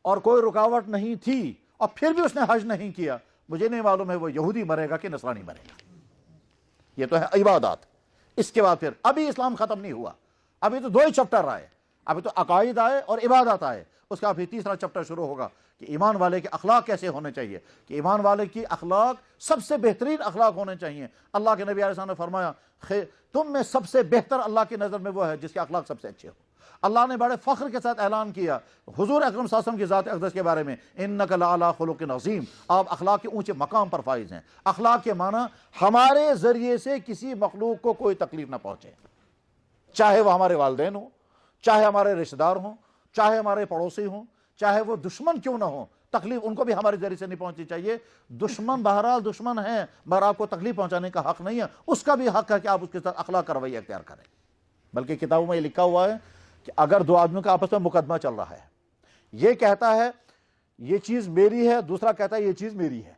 Speaker 1: اور کوئی رکاوٹ نہیں تھی اور پھر بھی اس نے حج نہیں کیا, مجھے نہیں معلوم ہے وہ یہودی مرے گا کہ نصرانی مرے گا. یہ تو ہے عبادات. اس کے بعد پھر ابھی اسلام ختم نہیں ہوا, ابھی تو 2 ہی چپٹر آئے. ابھی تو عقائد آئے اور عبادات آئے. اس کا پھر تیسرا چپٹر شروع ہوگا کہ ایمان والے کے اخلاق کیسے ہونے چاہیے, کہ ایمان والے کی اخلاق سب سے بہترین اخلاق ہونے چاہیے. اللہ کے نبی علیہ السلام نے فرمایا تم میں سب سے بہتر اللہ کی نظر میں وہ ہے جس کے اخلاق سب سے اچھے ہو. اللہ نے بڑے فخر کے ساتھ اعلان کیا حضور اکرم صلی اللہ علیہ وسلم کی ذات اقدس کے بارے میں, انک لعلی خلق عظیم, آپ اخلاق کے اونچے مقام پر فائز ہیں. اخلاق کے معنی ہمارے ذریعے سے کسی مخلوق کو کوئی تکلیف نہ پہنچے, چاہے وہ ہمارے والدین ہوں, چاہے ہمارے رشتہ دار ہوں, چاہے ہمارے پڑوسی ہوں, چاہے وہ دشمن کیوں نہ ہو، تکلیف ان کو بھی ہمارے ذریعے سے نہیں پہنچنی چاہیے۔ دشمن بہرحال دشمن ہے، مگر آپ کو تکلیف پہنچانے کا حق نہیں ہے، اس کا بھی حق ہے کہ آپ اس کے ساتھ اخلاق کا رویہ اختیار کریں۔ بلکہ کتابوں میں یہ لکھا ہوا ہے کہ اگر دو آدمیوں کا آپس میں مقدمہ چل رہا ہے، یہ کہتا ہے یہ چیز میری ہے، دوسرا کہتا ہے یہ چیز میری ہے،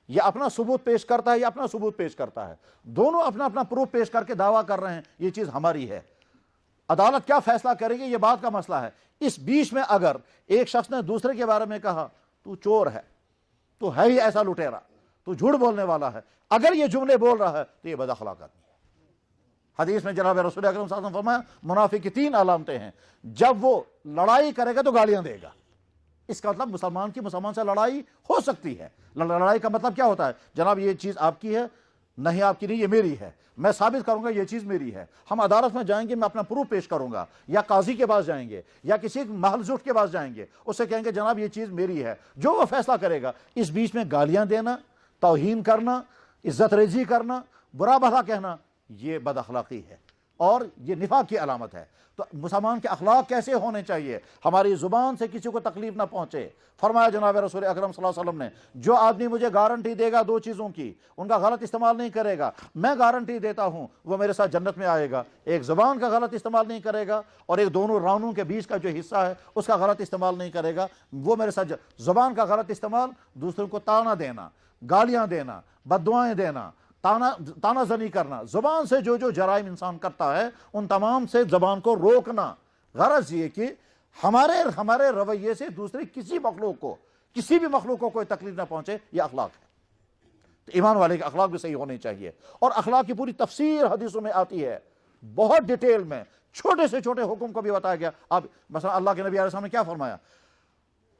Speaker 1: یہ اپنا ثبوت پیش کرتا ہے، یہ اپنا ثبوت پیش کرتا ہے، دونوں اپنا اپنا پروف پیش کر کے دعویٰ کر رہے ہیں یہ چیز ہماری ہے، عدالت کیا فیصلہ کرے گی یہ بات کا مسئلہ ہے۔ اس بیچ میں اگر ایک شخص نے دوسرے کے بارے میں کہا تو چور ہے، تو ہے ہی ایسا لٹیرا، تو جھوٹ بولنے والا ہے، اگر یہ جملے بول رہا ہے تو یہ بد اخلاق آدمی ہے۔ حدیث میں جناب رسول اکرم صلی اللہ علیہ وسلم فرمایا منافق کی 3 علامتیں ہیں، جب وہ لڑائی کرے گا تو گالیاں دے گا۔ اس کا مطلب مسلمان کی مسلمان سے لڑائی ہو سکتی ہے۔ لڑائی کا مطلب کیا ہوتا ہے؟ جناب یہ چیز آپ کی ہے، نہیں آپ کی نہیں، یہ میری ہے، میں ثابت کروں گا یہ چیز میری ہے۔ ہم عدالت میں جائیں گے، میں اپنا پروف پیش کروں گا، یا قاضی کے پاس جائیں گے، یا کسی محل زوٹ کے پاس جائیں گے، اس سے کہیں گے جناب یہ چیز میری ہے، جو وہ فیصلہ کرے گا۔ اس بیچ میں گالیاں دینا، توہین کرنا، عزت ریزی کرنا، برا بھلا کہنا، یہ بد اخلاقی ہے اور یہ نفاق کی علامت ہے۔ تو مسلمان کے اخلاق کیسے ہونے چاہیے؟ ہماری زبان سے کسی کو تکلیف نہ پہنچے۔ فرمایا جناب رسول اکرم صلی اللہ علیہ وسلم نے جو آدمی مجھے گارنٹی دے گا 2 چیزوں کی، ان کا غلط استعمال نہیں کرے گا، میں گارنٹی دیتا ہوں وہ میرے ساتھ جنت میں آئے گا۔ ایک زبان کا غلط استعمال نہیں کرے گا، اور ایک دونوں رانوں کے بیچ کا جو حصہ ہے اس کا غلط استعمال نہیں کرے گا، وہ میرے ساتھ زبان کا غلط استعمال، دوسروں کو تانا دینا، گالیاں دینا، بد دعائیں دینا، تانا زنی کرنا، زبان سے جو جرائم انسان کرتا ہے ان تمام سے زبان کو روکنا۔ غرض یہ کہ ہمارے رویے سے دوسرے کسی بھی مخلوق کو کوئی تکلیف نہ پہنچے، یہ اخلاق ہے۔ تو ایمان والے کے اخلاق بھی صحیح ہونے چاہیے، اور اخلاق کی پوری تفسیر حدیثوں میں آتی ہے، بہت ڈیٹیل میں، چھوٹے سے چھوٹے حکم کو بھی بتایا گیا۔ اب مثلا اللہ کے نبی علیہ السلام نے کیا فرمایا؟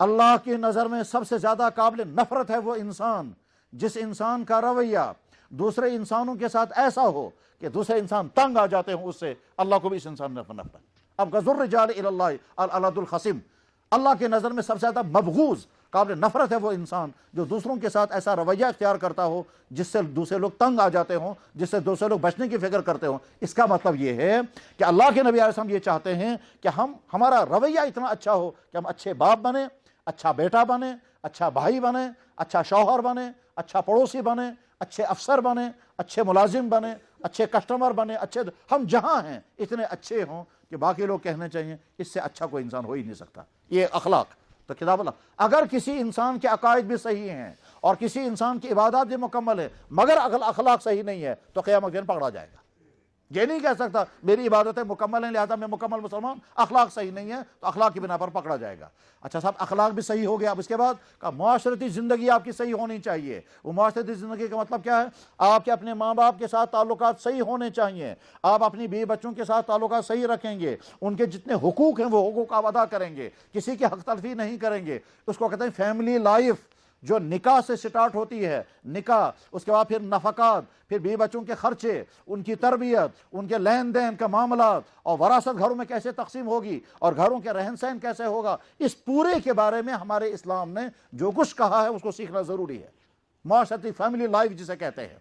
Speaker 1: اللہ کی نظر میں سب سے زیادہ قابل نفرت ہے وہ انسان جس انسان کا رویہ دوسرے انسانوں کے ساتھ ایسا ہو کہ دوسرے انسان تنگ آ جاتے ہوں اس سے، اللہ کو بھی اس انسان نے نفرت۔ اب غض الرجال الی اللہ العلد الخصم، اللہ کی نظر میں سب سے زیادہ مبغوض قابل نفرت ہے وہ انسان جو دوسروں کے ساتھ ایسا رویہ اختیار کرتا ہو جس سے دوسرے لوگ تنگ آ جاتے ہوں، جس سے دوسرے لوگ بچنے کی فکر کرتے ہوں۔ اس کا مطلب یہ ہے کہ اللہ کے نبی علیہ السلام یہ چاہتے ہیں کہ ہمارا رویہ اتنا اچھا ہو کہ ہم اچھے باپ بنیں، اچھا بیٹا بنیں، اچھا بھائی بنیں، اچھا شوہر بنیں، اچھا پڑوسی بنیں، اچھے افسر بنیں، اچھے ملازم بنیں، اچھے کسٹمر بنیں، ہم جہاں ہیں اتنے اچھے ہوں کہ باقی لوگ کہنے چاہیے اس سے اچھا کوئی انسان ہو ہی نہیں سکتا۔ یہ اخلاق تو کتاب اللہ۔ اگر کسی انسان کے عقائد بھی صحیح ہیں اور کسی انسان کی عبادات بھی مکمل ہے، مگر اگر اخلاق صحیح نہیں ہے تو قیامت کے دن پکڑا جائے گا۔ یہ نہیں کہہ سکتا میری عبادتیں مکمل ہیں لہذا میں مکمل مسلمان، اخلاق صحیح نہیں ہے تو اخلاق کی بنا پر پکڑا جائے گا۔ اچھا صاحب، اخلاق بھی صحیح ہو گیا، اب اس کے بعد معاشرتی زندگی آپ کی صحیح ہونی چاہیے۔ وہ معاشرتی زندگی کا مطلب کیا ہے؟ آپ کے اپنے ماں باپ کے ساتھ تعلقات صحیح ہونے چاہیے، آپ اپنی بیوی بچوں کے ساتھ تعلقات صحیح رکھیں گے، ان کے جتنے حقوق ہیں وہ حقوق آپ ادا کریں گے، کسی کی حق تلفی نہیں کریں گے۔ اس کو کہتے ہیں فیملی لائف، جو نکاح سے سٹارٹ ہوتی ہے، نکاح، اس کے بعد پھر نفقات، پھر بیوی بچوں کے خرچے، ان کی تربیت، ان کے لین دین کا معاملات، اور وراثت گھروں میں کیسے تقسیم ہوگی، اور گھروں کے رہن سہن کیسے ہوگا، اس پورے کے بارے میں ہمارے اسلام نے جو کچھ کہا ہے اس کو سیکھنا ضروری ہے۔ معاشرتی فیملی لائف جسے کہتے ہیں،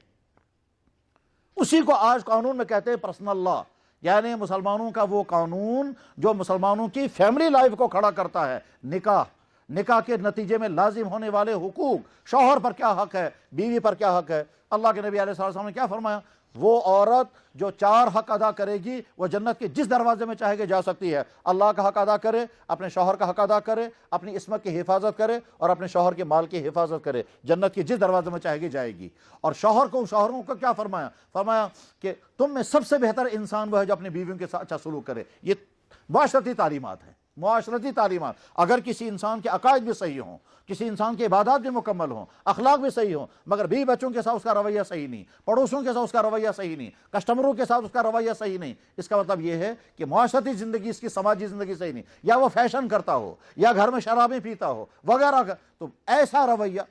Speaker 1: اسی کو آج قانون میں کہتے ہیں پرسنل لا، یعنی مسلمانوں کا وہ قانون جو مسلمانوں کی فیملی لائف کو کھڑا کرتا ہے۔ نکاح کے نتیجے میں لازم ہونے والے حقوق، شوہر پر کیا حق ہے، بیوی پر کیا حق ہے۔ اللہ کے نبی علیہ السلام نے کیا فرمایا؟ وہ عورت جو 4 حق ادا کرے گی وہ جنت کے جس دروازے میں چاہے گی جا سکتی ہے۔ اللہ کا حق ادا کرے، اپنے شوہر کا حق ادا کرے، اپنی عصمت کی حفاظت کرے، اور اپنے شوہر کے مال کی حفاظت کرے، جنت کے جس دروازے میں چاہے گی جائے گی۔ اور شوہروں کو کیا فرمایا؟ فرمایا کہ تم میں سب سے بہتر انسان وہ ہے جو اپنی بیویوں کے ساتھ اچھا سلوک کرے۔ یہ معاشرتی تعلیمات ہیں، معاشرتی تعلیمات۔ اگر کسی انسان کے عقائد بھی صحیح ہوں، کسی انسان کی عبادات بھی مکمل ہوں، اخلاق بھی صحیح ہوں، مگر بیوی بچوں کے ساتھ اس کا رویہ صحیح نہیں، پڑوسوں کے ساتھ اس کا رویہ صحیح نہیں، کسٹمروں کے ساتھ اس کا رویہ صحیح نہیں، اس کا مطلب یہ ہے کہ معاشرتی زندگی، اس کی سماجی زندگی صحیح نہیں، یا وہ فیشن کرتا ہو، یا گھر میں شرابیں پیتا ہو وغیرہ، تو ایسا رویہ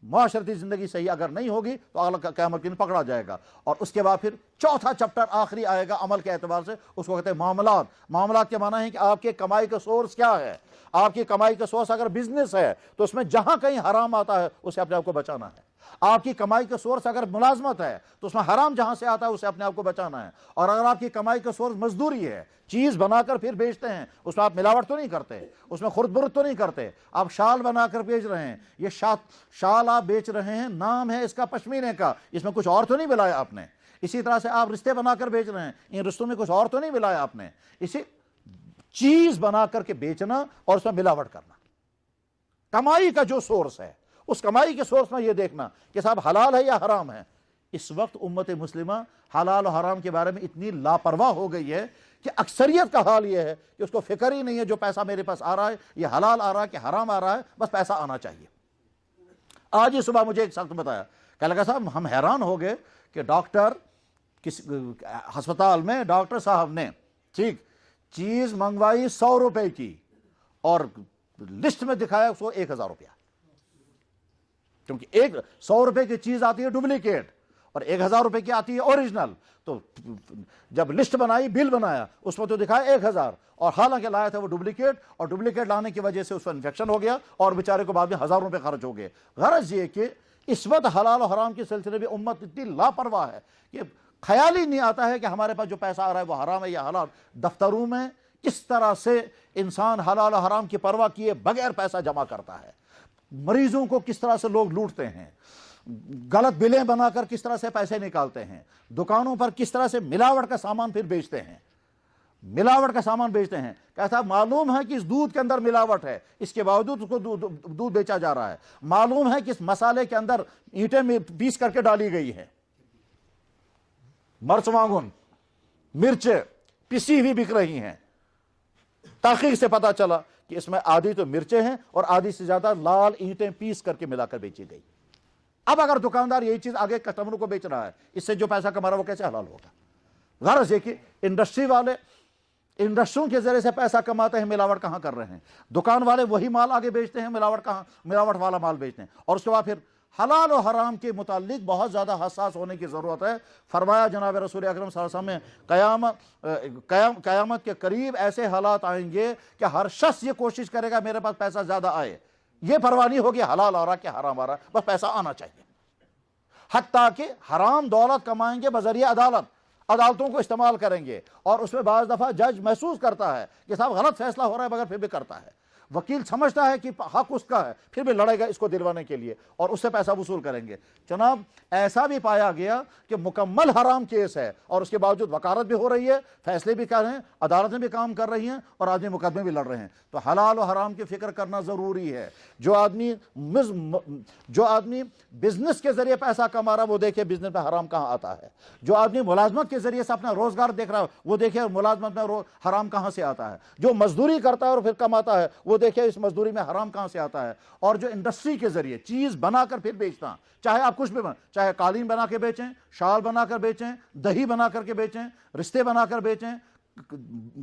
Speaker 1: معاشرتی زندگی صحیح اگر نہیں ہوگی تو اللہ قیامت کے دن پکڑا جائے گا۔ اور اس کے بعد پھر چوتھا چپٹر آخری آئے گا عمل کے اعتبار سے، اس کو کہتے ہیں معاملات۔ معاملات کے معنی ہے کہ آپ کے کمائی کا سورس کیا ہے۔ آپ کی کمائی کا سورس اگر بزنس ہے تو اس میں جہاں کہیں حرام آتا ہے اسے اپنے آپ کو بچانا ہے۔ آپ کی کمائی کا سورس اگر ملازمت ہے تو اس میں حرام جہاں سے آتا ہے اسے اپنے آپ کو بچانا ہے، اور اگر آپ کی کمائی کا سورس مزدوری ہے، چیز بنا کر پھر بیچتے ہیں، اس میں آپ ملاوٹ تو نہیں کرتے، اس میں خرد برد تو نہیں کرتے، آپ شال بنا کر بیچ رہے ہیں، یہ شال آپ بیچ رہے ہیں، نام ہے اس کا پشمینے کا، اس میں کچھ اور تو نہیں ملایا آپ نے۔ اسی طرح سے آپ رشتے بنا کر بیچ رہے ہیں، ان رشتوں میں کچھ اور تو نہیں ملایا آپ نے۔ اسی چیز بنا کر کے بیچنا اور اس میں ملاوٹ کرنا، کمائی کا جو سورس ہے اس کمائی کے سورس میں یہ دیکھنا کہ صاحب حلال ہے یا حرام ہے۔ اس وقت امت مسلمہ حلال و حرام کے بارے میں اتنی لاپرواہ ہو گئی ہے کہ اکثریت کا حال یہ ہے کہ اس کو فکر ہی نہیں ہے جو پیسہ میرے پاس آ رہا ہے یہ حلال آ رہا ہے کہ حرام آ رہا ہے، بس پیسہ آنا چاہیے۔ آج ہی صبح مجھے ایک شخص بتایا، کہنے لگا صاحب ہم حیران ہو گئے کہ ڈاکٹر ہسپتال میں ڈاکٹر صاحب نے ٹھیک چیز منگوائی 100 روپے کی اور لسٹ میں دکھایا اس کو 1000 روپیہ، کیونکہ 100 روپے کی چیز آتی ہے ڈپلیکیٹ اور 1000 روپے کی آتی ہے اوریجنل۔ تو جب لسٹ بنائی، بل بنایا، اس میں تو دکھایا 1000 اور حالانکہ لایا تھا وہ ڈپلیکیٹ، اور ڈپلیکیٹ لانے کی وجہ سے اس کو انفیکشن ہو گیا اور بیچارے کو بعد میں 1000 روپے خرچ ہو گئے۔ غرض یہ کہ اس وقت حلال و حرام کے سلسلے میں امت اتنی لاپرواہ ہے کہ خیال ہی نہیں آتا ہے کہ ہمارے پاس جو پیسہ آ رہا ہے وہ حرام ہے یا حلال۔ دفتروں میں کس طرح سے انسان حلال و حرام کی پرواہ کیے بغیر پیسہ جمع کرتا ہے، مریضوں کو کس طرح سے لوگ لوٹتے ہیں، غلط بلیں بنا کر کس طرح سے پیسے نکالتے ہیں، دکانوں پر کس طرح سے ملاوٹ کا سامان پھر بیچتے ہیں، ملاوٹ کا سامان بیچتے ہیں۔ کہتا معلوم ہے کہ اس دودھ کے اندر ملاوٹ ہے، اس کے باوجود اس کو دودھ بیچا جا رہا ہے۔ معلوم ہے کہ اس مسالے کے اندر اینٹیں میں پیس کر کے ڈالی گئی ہے، مرچ وانگن مرچیں پسی ہوئی بک رہی ہیں۔ تحقیق سے پتا چلا کہ اس میں آدھی تو مرچیں ہیں اور آدھی سے زیادہ لال اینٹیں پیس کر کے ملا کر بیچی گئی۔ اب اگر دکاندار یہی چیز آگے کسٹمروں کو بیچ رہا ہے، اس سے جو پیسہ کما رہا ہے وہ کیسے حلال ہوگا؟ غرض یہ کہ انڈسٹری والے انڈسٹریوں کے ذریعے سے پیسہ کماتے ہیں، ملاوٹ کہاں کر رہے ہیں؟ دکان والے وہی مال آگے بیچتے ہیں، ملاوٹ والا مال بیچتے ہیں، اور اس کے بعد پھر حلال و حرام کے متعلق بہت زیادہ حساس ہونے کی ضرورت ہے۔ فرمایا جناب رسول اکرم صلی اللہ علیہ وسلم میں قیامت کے قریب ایسے حالات آئیں گے کہ ہر شخص یہ کوشش کرے گا میرے پاس پیسہ زیادہ آئے، یہ پرواہ نہیں ہوگی حلال آ رہا کہ حرام آ رہا، بس پیسہ آنا چاہیے۔ حتیٰ کہ حرام دولت کمائیں گے بذریعہ عدالتوں کو استعمال کریں گے، اور اس میں بعض دفعہ جج محسوس کرتا ہے کہ صاحب غلط فیصلہ ہو رہا ہے مگر پھر بھی کرتا ہے، وکیل سمجھتا ہے کہ حق اس کا ہے پھر بھی لڑے گا اس کو دلوانے کے لیے اور اس سے پیسہ وصول کریں گے۔ جناب ایسا بھی پایا گیا کہ مکمل حرام کیس ہے اور اس کے باوجود وکالت بھی ہو رہی ہے، فیصلے بھی کر رہے ہیں، عدالتیں بھی کام کر رہی ہیں اور آدمی مقدمے بھی لڑ رہے ہیں۔ تو حلال و حرام کی فکر کرنا ضروری ہے۔ جو آدمی بزنس کے ذریعے پیسہ کما رہا ہے وہ دیکھے بزنس میں حرام کہاں آتا ہے، جو آدمی ملازمت کے ذریعے سے اپنا روزگار دیکھ رہا ہے وہ دیکھے ملازمت میں حرام کہاں سے آتا ہے، جو مزدوری کرتا ہے اور پھر کماتا ہے وہ دیکھے اس مزدوری میں حرام کہاں سے آتا ہے، اور جو انڈسٹری کے ذریعے چیز بنا کر پھر بیچنا، چاہے آپ کچھ بھی چاہے قالین بنا کے بیچیں، شال بنا کر بیچیں، دہی بنا کر کے بیچیں، رشتے بنا کر بیچیں،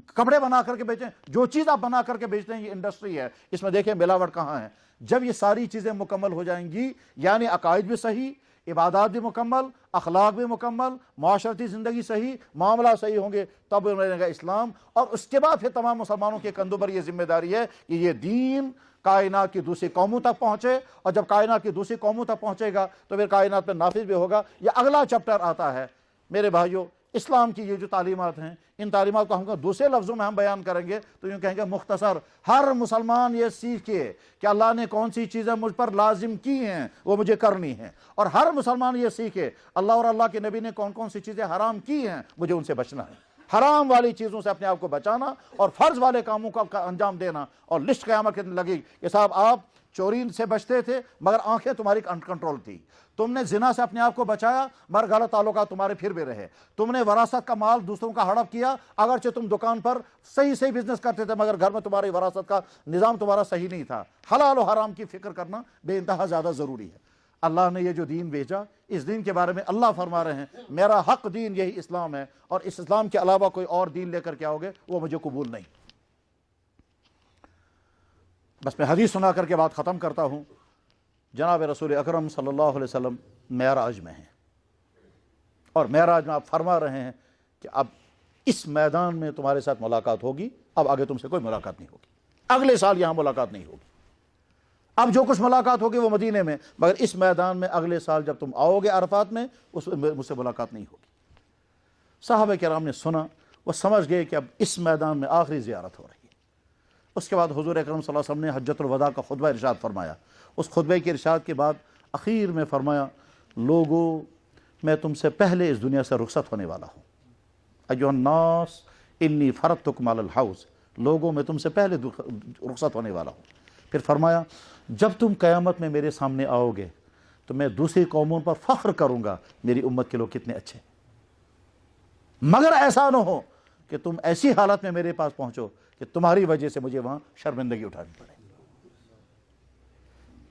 Speaker 1: کپڑے بنا کر کے بیچیں، جو چیز آپ بنا کر کے بیچتے ہیں یہ انڈسٹری ہے، اس میں دیکھیں ملاوٹ کہاں ہے۔ جب یہ ساری چیزیں مکمل ہو جائیں گی، یعنی عقائد بھی صحیح، عبادات بھی مکمل، اخلاق بھی مکمل، معاشرتی زندگی صحیح، معاملہ صحیح ہوں گے، تب رہے گا اسلام۔ اور اس کے بعد پھر تمام مسلمانوں کے کندھوں پر یہ ذمہ داری ہے کہ یہ دین کائنات کی دوسری قوموں تک پہنچے، اور جب کائنات کی دوسری قوموں تک پہنچے گا تو پھر کائنات میں نافذ بھی ہوگا۔ یہ اگلا چیپٹر آتا ہے میرے بھائیوں۔ اسلام کی یہ جو تعلیمات ہیں، ان تعلیمات کو ہم دوسرے لفظوں میں ہم بیان کریں گے تو یوں کہیں گے مختصر، ہر مسلمان یہ سیکھے کہ اللہ نے کون سی چیزیں مجھ پر لازم کی ہیں وہ مجھے کرنی ہیں، اور ہر مسلمان یہ سیکھے اللہ اور اللہ کے نبی نے کون کون سی چیزیں حرام کی ہیں مجھے ان سے بچنا ہے، حرام والی چیزوں سے اپنے آپ کو بچانا اور فرض والے کاموں کا انجام دینا۔ اور لسٹ قیامت کے دن لگی کہ صاحب آپ چوری سے بچتے تھے مگر آنکھیں تمہاری کنٹرول تھی، تم نے زنا سے اپنے آپ کو بچایا مگر غلط تعلقات تمہارے پھر بھی رہے، تم نے وراثت کا مال دوسروں کا ہڑپ کیا، اگرچہ تم دکان پر صحیح بزنس کرتے تھے مگر گھر میں تمہاری وراثت کا نظام تمہارا صحیح نہیں تھا۔ حلال و حرام کی فکر کرنا بے انتہا زیادہ ضروری ہے۔ اللہ نے یہ جو دین بھیجا، اس دین کے بارے میں اللہ فرما رہے ہیں میرا حق دین یہی اسلام ہے، اور اس اسلام کے علاوہ کوئی اور دین لے کر کے آؤ گے وہ مجھے قبول نہیں۔ بس میں حدیث سنا کر کے بات ختم کرتا ہوں۔ جناب رسول اکرم صلی اللہ علیہ وسلم معراج میں ہیں، اور معراج میں آپ فرما رہے ہیں کہ اب اس میدان میں تمہارے ساتھ ملاقات ہوگی، اب آگے تم سے کوئی ملاقات نہیں ہوگی، اگلے سال یہاں ملاقات نہیں ہوگی، اب جو کچھ ملاقات ہوگی وہ مدینے میں، مگر اس میدان میں اگلے سال جب تم آؤ گے عرفات میں اس مجھ سے ملاقات نہیں ہوگی۔ صحابہ کرام نے سنا، وہ سمجھ گئے کہ اب اس میدان میں آخری زیارت ہو رہی ہے۔ اس کے بعد حضور اکرم صلی اللہ علیہ وسلم نے حجۃ الوداع کا خطبہ ارشاد فرمایا۔ اس خطبے کے ارشاد کے بعد اخیر میں فرمایا، لوگوں میں تم سے پہلے اس دنیا سے رخصت ہونے والا ہوں۔ ایھا الناس انی فرضتکم علی الحوض، لوگوں میں تم سے پہلے رخصت ہونے والا ہوں۔ پھر فرمایا، جب تم قیامت میں میرے سامنے آؤ گے تو میں دوسری قوموں پر فخر کروں گا میری امت کے لوگ کتنے اچھے، مگر ایسا نہ ہو کہ تم ایسی حالت میں میرے پاس پہنچو کہ تمہاری وجہ سے مجھے وہاں شرمندگی اٹھانی پڑے۔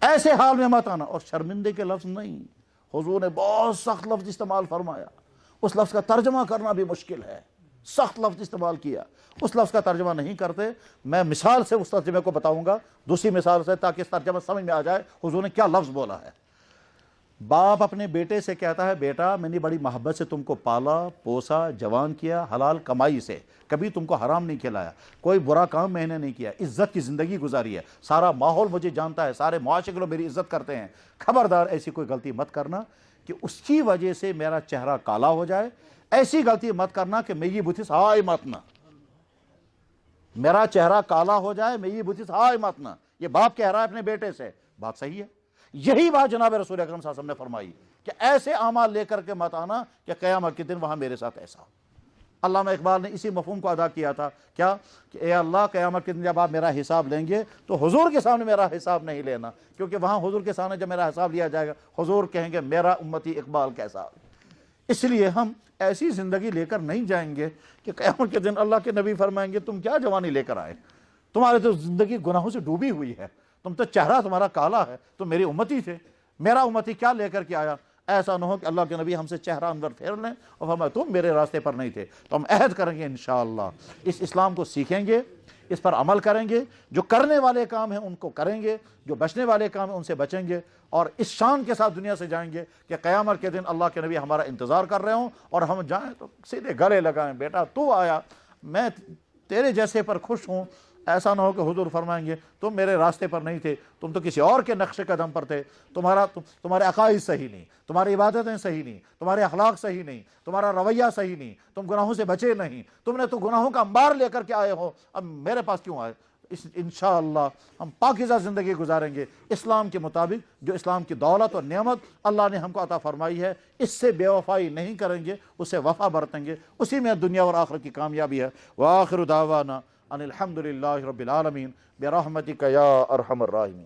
Speaker 1: ایسے حال میں مت آنا۔ اور شرمندے کے لفظ نہیں، حضور نے بہت سخت لفظ استعمال فرمایا، اس لفظ کا ترجمہ کرنا بھی مشکل ہے، سخت لفظ استعمال کیا، اس لفظ کا ترجمہ نہیں کرتے۔ میں مثال سے اس ترجمے کو بتاؤں گا، دوسری مثال سے، تاکہ اس ترجمہ سمجھ میں آ جائے حضور نے کیا لفظ بولا ہے۔ باپ اپنے بیٹے سے کہتا ہے، بیٹا میں نے بڑی محبت سے تم کو پالا پوسا جوان کیا، حلال کمائی سے، کبھی تم کو حرام نہیں کھلایا، کوئی برا کام میں نے نہیں کیا، عزت کی زندگی گزاری ہے، سارا ماحول مجھے جانتا ہے، سارے معاشرے کے لوگ میری عزت کرتے ہیں، خبردار ایسی کوئی غلطی مت کرنا کہ اس کی وجہ سے میرا چہرہ کالا ہو جائے، ایسی غلطی مت کرنا کہ میں یہ بتس ہائے متنا، میرا چہرہ کالا ہو جائے، میں یہ بتس ہائے متنا۔ یہ باپ کہہ رہا ہے اپنے بیٹے سے، بات صحیح ہے۔ یہی بات جناب رسول اکرم صلی اللہ علیہ وسلم نے فرمائی کہ ایسے اعمال لے کر کے مت آنا کہ قیامت کے دن وہاں میرے ساتھ ایسا ہو۔ علامہ اقبال نے اسی مفہوم کو ادا کیا تھا، کیا کہ اے اللہ قیامت کے دن جب آپ میرا حساب لیں گے تو حضور کے سامنے میرا حساب نہیں لینا، کیونکہ وہاں حضور کے سامنے جب میرا حساب لیا جائے گا حضور کہیں گے میرا امتی اقبال کیسا۔ اس لیے ہم ایسی زندگی لے کر نہیں جائیں گے کہ قیامت کے دن اللہ کے نبی فرمائیں گے تم کیا جوانی لے کر آئے، تمہارے تو زندگی گناہوں سے ڈوبی ہوئی ہے، تم تو چہرہ تمہارا کالا ہے، تم میری امتی تھے، میرا امتی کیا لے کر کے آیا۔ ایسا نہ ہو کہ اللہ کے نبی ہم سے چہرہ انور پھیر لیں اور فرمائے تم میرے راستے پر نہیں تھے۔ تو ہم عہد کریں گے انشاءاللہ اس اسلام کو سیکھیں گے، اس پر عمل کریں گے، جو کرنے والے کام ہیں ان کو کریں گے، جو بچنے والے کام ہیں ان سے بچیں گے، اور اس شان کے ساتھ دنیا سے جائیں گے کہ قیامت کے دن اللہ کے نبی ہمارا انتظار کر رہے ہوں اور ہم جائیں تو سیدھے گلے لگائیں، بیٹا تو آیا، میں تیرے جیسے پر خوش ہوں۔ ایسا نہ ہو کہ حضور فرمائیں گے تم میرے راستے پر نہیں تھے، تم تو کسی اور کے نقش قدم پر تھے، تمہارے عقائد صحیح نہیں، تمہاری عبادتیں صحیح نہیں، تمہارے اخلاق صحیح نہیں، تمہارا رویہ صحیح نہیں، تم گناہوں سے بچے نہیں، تم نے تو گناہوں کا انبار لے کر کے آئے ہو، اب میرے پاس کیوں آئے۔ انشاءاللہ ہم پاکیزہ زندگی گزاریں گے اسلام کے مطابق، جو اسلام کی دولت اور نعمت اللہ نے ہم کو عطا فرمائی ہے، اس سے بے وفائی نہیں کریں گے، اس سے وفا برتیں گے، اسی میں دنیا اور آخرت کی کامیابی ہے۔ وآخر دعوانا ان الحمد للہ رب العالمین برحمتک یا ارحم الراحمین۔